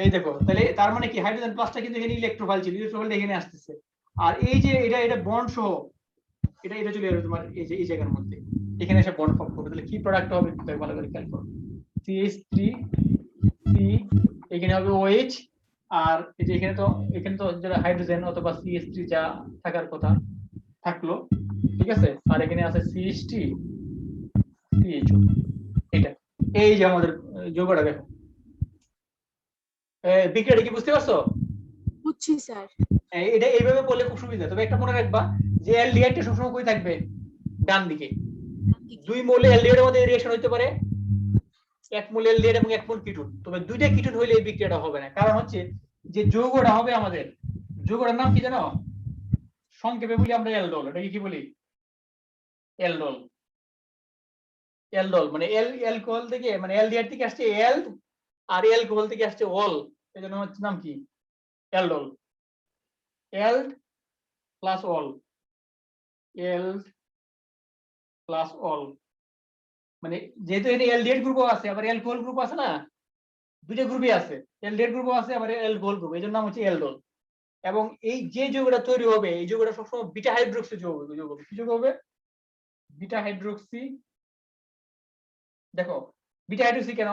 এই দেখো, তাহলে তার মানে কি হাইড্রোজেন প্লাসটা কিন্তু এখানে ইলেকট্রোফাইল ছিল, ইলেকট্রোফাইল এখানে আসতেছে, আর এই যে এটা বন্ড সহ এটা চলে যাবে তোমার এই যে এই জায়গার মধ্যে, এখানে এসে বন্ড ফর্ম করবে। তাহলে কি প্রোডাক্ট হবে ভালো করে খেয়াল করো, CH3 C, এখানে হবে OH, আর এই যে এখানে তো যেটা হাইড্রোজেন অথবা CH3 যা থাকার কথা থাকলো, ঠিক আছে? আর এখানে আছে CH3 CHO। এটা এই যে আমাদের যৌগটা, দেখো বিক্রিয়াটা কি বুঝতে পারছো? বুঝছি স্যার। এটা এইভাবে বললে খুব সুবিধা। তবে একটা মনে রাখবা যে অ্যালডিহাইডটা সবসময় কই থাকবে, ডান দিকে। দুই মোলে অ্যালডিহাইডের মধ্যে রিঅ্যাকশন হতে পারে, এক মোল অ্যালডিহাইড এবং এক মোল কিটোন। তবে দুইটা কিটোন হইলে এই বিক্রিয়াটা হবে না, কারণ হচ্ছে যে যৌগটা হবে আমাদের, যৌগটার নাম কি জানো? সংক্ষেপে বলি আমরা অ্যালডোল। এটাকে কি বলি? অ্যালডোল। অ্যালডোল মানে অ্যালকোহল থেকে, মানে অ্যালডিহাইড থেকে আসছে অ্যাল, আর অ্যালকোহল থেকে আসছে অল, এজন্য হচ্ছে নাম কি, aldol. Ald plus ol, ald plus ol, মানে যেহেতু এখানে অ্যালডিহাইড গ্রুপও আছে আবার অ্যালকোহল গ্রুপ আছে না, দুইটা গ্রুপই আছে, অ্যালডিহাইড গ্রুপও আছে আবার অ্যালকোহল গ্রুপ, এজন্য নাম হচ্ছে অ্যালডোল। এবং এই যে যৌগটা তৈরি হবে, এই যৌগটা সবসময় বিটা হাইড্রোক্সি যৌগ হবে। কি যৌগ হবে? Beta hydroxy. দেখো বিটা হাইড্রোক্সি কেন?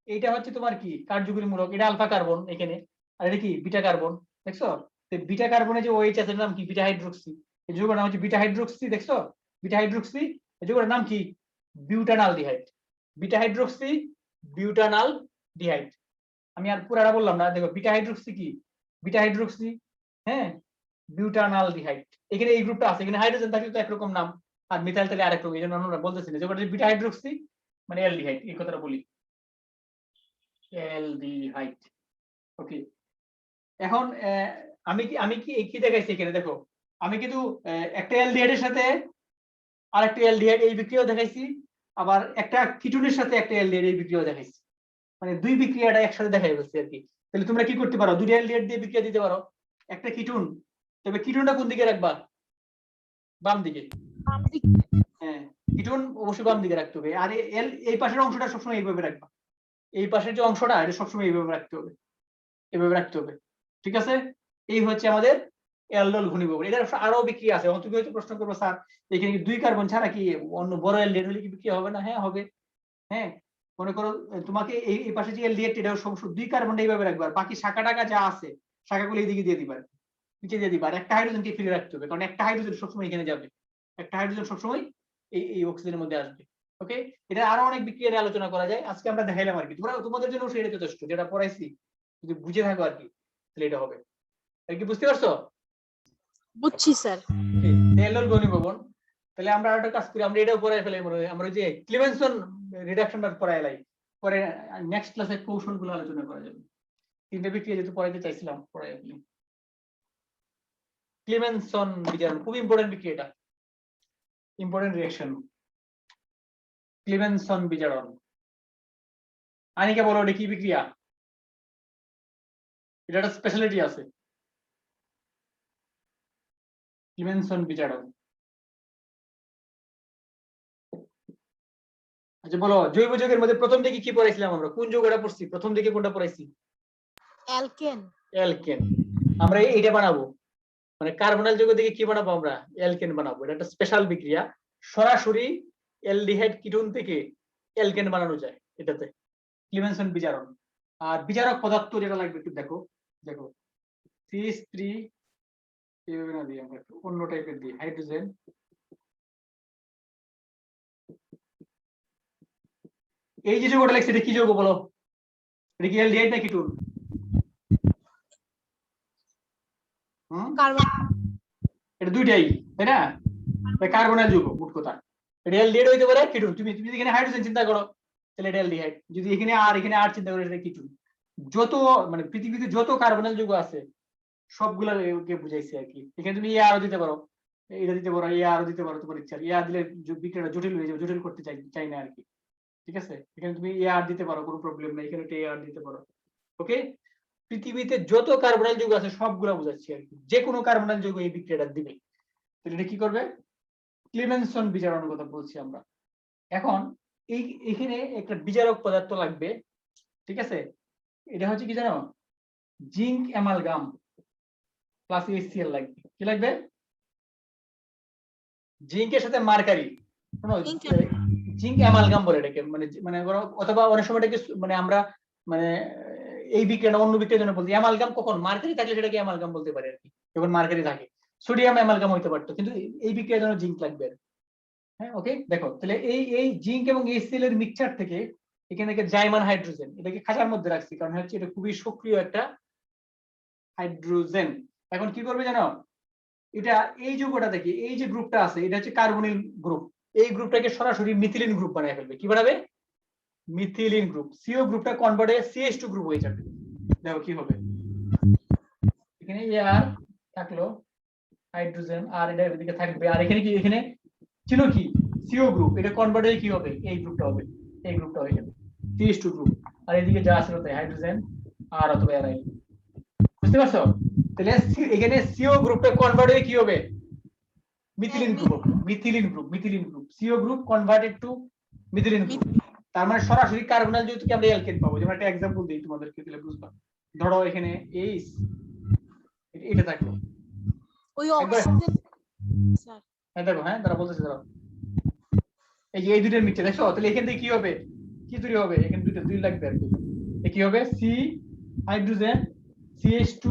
এইটা হচ্ছে তোমার কি কার্যকরীমূলক, এটা আলফা কার্বন এখানে, আর এটা কি বিটা কার্বন, দেখছো? তো বিটা কার্বনে যে OH আছে এর নাম কি, বিটা হাইড্রোক্সি। এই যৌগটার নাম হচ্ছে বিটা হাইড্রোক্সি, দেখছো? বিটা হাইড্রোক্সি, এই যৌগটার নাম কি, বিউটানালডিহাইড। Beta hydroxy বিউটানালডিহাইড। আমি আর পুরাটা বললাম না, দেখো বিটা হাইড্রোক্সি কি, বিটা হাইড্রোক্সি, হ্যাঁ, বিউটানালডিহাইড। এখানে এই গ্রুপটা আছে, এখানে হাইড্রোজেন থাকলে তো একরকম নাম, আর মিথাইল তাহলে আরেক রকম, এই জন্য আমরা বলতেছি না যে বিটা হাইড্রোক্সি মানে অ্যালডিহাইড, এই কথাটা বলি, অ্যালডিহাইড। ওকে, এখন আমি কি দেখাইছি এখানে? দেখো আমি কিন্তু একটা অ্যালডিহাইডের সাথে আর একটা অ্যালডিহাইড এই বিক্রিয়াও দেখাইছি, আবার একটা কিটোনের সাথে একটা অ্যালডিহাইড এই বিক্রিয়াও দেখাইছি, মানে দুই বিক্রিয়াটা একসাথে দেখাই যাচ্ছে আর কি। তাহলে তোমরা কি করতে পারো, দুইটা অ্যালডিহাইড দিয়ে বিক্রিয়া দিতে পারো, একটা কিটোন, তবে কিটোনটা কোন দিকে রাখবা? বাম দিকে। হ্যাঁ, কিটোন অবশ্যই বাম দিকে রাখতে হবে, আর এই পাশের অংশটা সবসময় এইভাবে রাখবা, এই পাশের যে অংশটা এটা সবসময় এইভাবে রাখতে হবে, এভাবে রাখতে হবে, ঠিক আছে? এই হচ্ছে আমাদের অ্যালডোল ঘনীভবন। এটার আরো বিক্রিয়া আছে। তুমি হয়তো প্রশ্ন করবো, স্যার এখানে কি দুই কার্বন ছাড়া কি অন্য বড় অ্যালডিহাইড হলে কি বিক্রিয়া হবে না? হ্যাঁ হবে। হ্যাঁ, মনে করো তোমাকে এই পাশে যে অ্যালডিহাইড এটা দুই কার্বনটা এইভাবে রাখবে, আর বাকি শাখা টাকা যা আছে শাখাগুলো এইদিকে দিয়ে দিবা, নিচে দিয়ে দিবা, আর একটা হাইড্রোজেনকে ফিরে রাখতে হবে, কারণ একটা হাইড্রোজেন সবসময় এখানে যাবে, একটা হাইড্রোজেন সবসময় এই অক্সিজেনের মধ্যে আসবে। ওকে, এটা আরো অনেক বিক্রিয়া নিয়ে আলোচনা করা যায়, আজকে আমরা দেখাইলাম আর কি, তোমাদের জন্য সেটা যথেষ্ট, যেটা পড়াইছি যদি বুঝে থাকো আর কি, তাহলে এটা হবে আর কি। বুঝতে পারছো? বুঝছি স্যার। অ্যালডোল ঘনীভবন। তাহলে আমরা আরেকটা কাজ করি, আমরা এটাও পড়াই ফেলাই, আমরা যে ক্লিমেনসন রিডাকশনটা পড়াই লাই, পরে নেক্সট ক্লাসে কৌশলগুলো আলোচনা করা যাবে। তিনটা বিক্রিয়া যেহেতু পড়াইতে চাইছিলাম পড়াই ফেলি। ক্লিমেনসন বিজারণ খুব ইম্পর্টেন্ট বিক্রিয়া, এটা ইম্পর্টেন্ট রিঅ্যাকশন, ক্লিমেনসন বিজারণ। আনিকা বলো এটা কি বিক্রিয়া? এটা একটা স্পেশালিটি আছে, ক্লিমেনসন বিচারক। আচ্ছা বলো, জৈব যৌগের মধ্যে প্রথম দিকে কি পড়াইছিলাম আমরা? কোন যৌগটা পড়ছি প্রথম দিকে? কোনটা পড়াইছি? অ্যালকেন। অ্যালকেন। আমরা এইটা বানাবো, মানে কার্বনাইল যৌগ থেকে কি বানাবো আমরা? অ্যালকেন বানাবো। এটা একটা স্পেশাল বিক্রিয়া, সরাসরি অ্যালডিহাইড কিটোন থেকে অ্যালকেন বানানো যায় এটাতে, ক্লিমেনসন বিচারক। আর বিচারক পদার্থ যেটা লাগবে একটু দেখো, দেখো CH3 এইভাবে না দিয়ে আমরা একটু অন্য টাইপের দিই, হাইড্রোজেন, এই যে যৌগটা লাগছে এটা কি যৌগ বলো? এটা কি অ্যালডিহাইড না কিটোন? কার্বন। এটা দুইটাই, তাই না? কার্বনাইল যৌগ মোট কথা। এটা অ্যালডিহাইড হইতে পারে কিটোন। তুমি যদি এখানে হাইড্রোজেন চিন্তা করো তাহলে এটা অ্যালডিহাইড, যদি এখানে আর চিন্তা করো এটা কিটোন। যত মানে পৃথিবীতে যত কার্বনাইল যৌগ আছে সবগুলোকে বুঝাইছে আর কি। এখানে তুমি আরো দিতে পারো, এটা দিতে পারো, আরো দিতে পারো, তোমার ইচ্ছা। দিলে বিক্রিয়াটা জটিল হয়ে যাবে, জটিল করতে চাই না আর কি। ঠিক আছে, এখানে তুমি আর দিতে পারো, কোনো প্রবলেম নাই, এখানে আর দিতে পারো। ওকে, পৃথিবীতে যত কার্বনাইল যৌগ আছে সবগুলো বুঝাচ্ছি আর কি, যে কোনো কার্বনাইল যৌগ এই বিক্রিয়াটা দিবে। তাহলে এটা কি করবে? ক্লিমেনসন বিচারণের কথা বলছি আমরা। এখন এখানে একটা বিচারক পদার্থ লাগবে, ঠিক আছে? এটা হচ্ছে কি জানো? জিঙ্ক অ্যামালগাম প্লাস HCl লাগবে। কি লাগবে? জিঙ্কের সাথে মার্কারি, জিঙ্ক অ্যামালগাম বলে এটাকে, মানে মানে অথবা অনেক সময় এটাকে মানে আমরা মানে এই বিক্রিয়াটা অন্য বিক্রিয়ার জন্য বলছি। অ্যামালগাম কখন মার্কারি থাকলে সেটাকে অ্যামালগাম বলতে পারে আর কি, যখন মার্কারি থাকে। সোডিয়াম অ্যামালগাম হইতে পারতো, কিন্তু এই বিক্রিয়ার জন্য জিঙ্ক লাগবে। হ্যাঁ, ওকে। দেখো তাহলে এই জিঙ্ক এবং HCl এর মিক্সচার থেকে এখানে থেকে জাইমান হাইড্রোজেন, এটাকে খাঁচার মধ্যে রাখছি কারণ হচ্ছে এটা খুবই সক্রিয় একটা হাইড্রোজেন। এখন কি করবে জানো? এটা এই যৌগটা থেকে এই যে গ্রুপটা আছে এটা হচ্ছে কার্বনিল গ্রুপ, এই গ্রুপটাকে সরাসরি মিথিলিন গ্রুপ বানায় ফেলবে। কি বানাবে? Methylene group. CO গ্রুপটা কনভার্ট হয়ে CH2 গ্রুপ হয়ে যাবে। দেখো কি হবে, এখানে আর থাকলো হাইড্রোজেন, আর এটা এদিকে থাকবে, আর এখানে কি, এখানে ছিল কি CO গ্রুপ, এটা কনভার্ট হয়ে কি হবে? এই গ্রুপটা হবে, এই গ্রুপটা হয়ে যাবে CH2 গ্রুপ। আর এদিকে যা আছে তাই হাইড্রোজেন আর অথবা অ্যারাইল। বুঝতে পারছো? তাহলে এখানে CO গ্রুপটা কনভার্ট হয়ে কি হবে? Methylene group, methylene group, methylene group. CO group converted to methylene group. তার মানে সরাসরি কার্বনাইল যৌগ থেকে আমরা অ্যালকেন পাবো। যেমন একটা एग्जांपल দেই তোমাদেরকে, তাহলে বুঝবা। ধরো এখানে এই এটা থাকলো, ওই অক্সিজেন স্যার। হ্যাঁ দেখো, হ্যাঁ তারা বলতেছে, ধরো এই যে এই দুইটার মিক্সচার দেখছো, তাহলে এখান থেকে কি হবে? কি তৈরি হবে? এখানে দুই লাগবে আর কি। কি হবে? C hydrogen CH2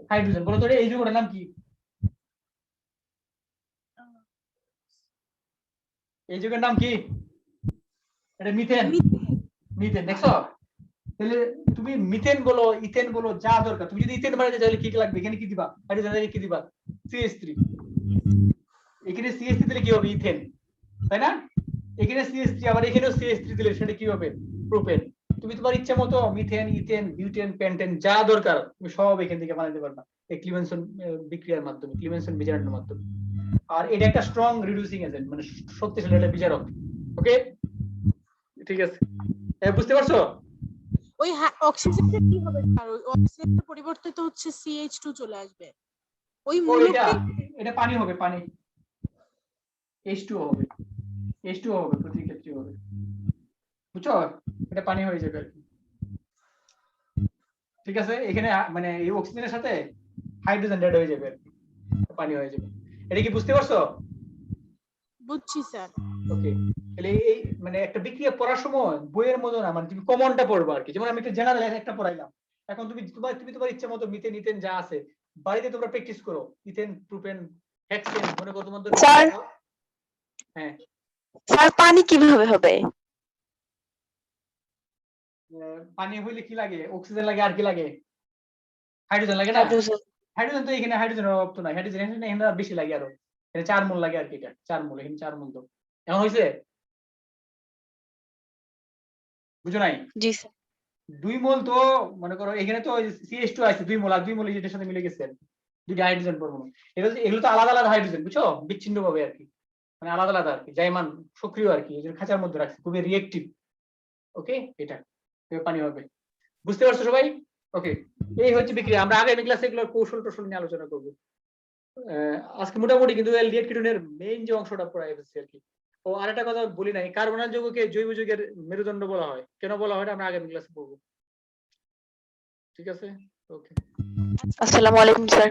hydrogen. বলো তো এই যৌগটার নাম কি? এই যৌগের নাম কি? এটা মিথেন। মিথেন, দেখছো? তাহলে তুমি মিথেন বলো, ইথেন বলো, যা দরকার। তুমি যদি ইথেন বানাতে চাইলে কি লাগবে? এখানে কি দিবা? হাইড্রোজেন কি দিবা? CH3। এখানে CH3 দিলে কি হবে? ইথেন, তাই না? এখানে CH3, আবার এখানেও CH3 দিলে সেটা কি হবে? প্রোপেন। তুমি তোমার ইচ্ছা মতো মিথেন, ইথেন, বিউটেন, পেন্টেন যা দরকার তুমি সব এখান থেকে বানাতে পারবা এই ক্লিমেনসন বিক্রিয়ার মাধ্যমে, ক্লিমেনসন বিচারণের মাধ্যমে। আর এটা একটা স্ট্রং রিডিউসিং এজেন্ট, মানে শক্তিশালী একটা বিচারক। ওকে, ঠিক আছে, বুঝতে পারছো? ওই অক্সিজেনের কি হবে স্যার? ওই অক্সিজেনের পরিবর্তে তো হচ্ছে CH2 চলে আসবে। ওই মূলকটি এটা পানি হবে, পানি H2O হবে, H2O হবে, প্রতি ক্ষেত্রে হবে। বুঝছো? এটা পানি হয়ে যাবে আর কি। ঠিক আছে, এখানে মানে এই অক্সিজেনের সাথে হাইড্রোজেন অ্যাড হয়ে যাবে আর কি, পানি হয়ে যাবে। এটা কি বুঝতে পারছো? বুঝছি স্যার। ওকে, তাহলে এই মানে একটা বিক্রিয়া পড়ার সময় বইয়ের মতো না, মানে তুমি কমনটা পড়বা আর কি। যেমন আমি একটা জেনারেল একটা পড়াইলাম, এখন তুমি তোমার ইচ্ছা মতো মিথেন, ইথেন যা আছে বাড়িতে তোমরা প্র্যাকটিস করো। ইথেন, প্রোপেন, হেক্সেন, মনে করো তোমাদের। স্যার, হ্যাঁ স্যার পানি কিভাবে হবে? পানি হইলে কি লাগে? অক্সিজেন লাগে, আর কি লাগে? হাইড্রোজেন লাগে না? হাইড্রোজেন। হাইড্রোজেন তো এখানে হাইড্রোজেনের অভাব তো নাই, হাইড্রোজেন এখানে বেশি লাগে, আরো এখানে 4 মোল লাগে আর কি। এটা 4 মোল, এখানে 4 মোল। তো এখন হইছে? বুঝো নাই? জি স্যার। 2 মোল তো মনে করো এখানে তো CH2 আছে 2 মোল, আর 2 মোল এটার সাথে মিলে গেছে আর কি, দুইটা হাইড্রোজেন পরমাণু। এগুলো তো আলাদা আলাদা হাইড্রোজেন, বুঝছো? বিচ্ছিন্ন ভাবে আর কি, মানে আলাদা আলাদা আর কি, জাইমান সক্রিয় আর কি, এই যে খাঁচার মধ্যে রাখছে, খুবই রিঅ্যাক্টিভ। ওকে, এটা এভাবে পানি হবে। বুঝতে পারছো সবাই? ওকে, এই হচ্ছে বিক্রিয়া। আমরা আগামী ক্লাসে এগুলোর কৌশল টৌশল নিয়ে আলোচনা করবো। আজকে মোটামুটি কিন্তু অ্যালডিহাইড কিটোনের মেইন যে অংশটা পড়াই ফেলছি আর কি। ও আরেকটা কথা বলি নাই, কার্বনাল যৌগকে জৈব যৌগের মেরুদণ্ড বলা হয়। কেন বলা হয় আমরা আগামী ক্লাসে পড়বো। ঠিক আছে, ওকে। আসসালামু আলাইকুম স্যার।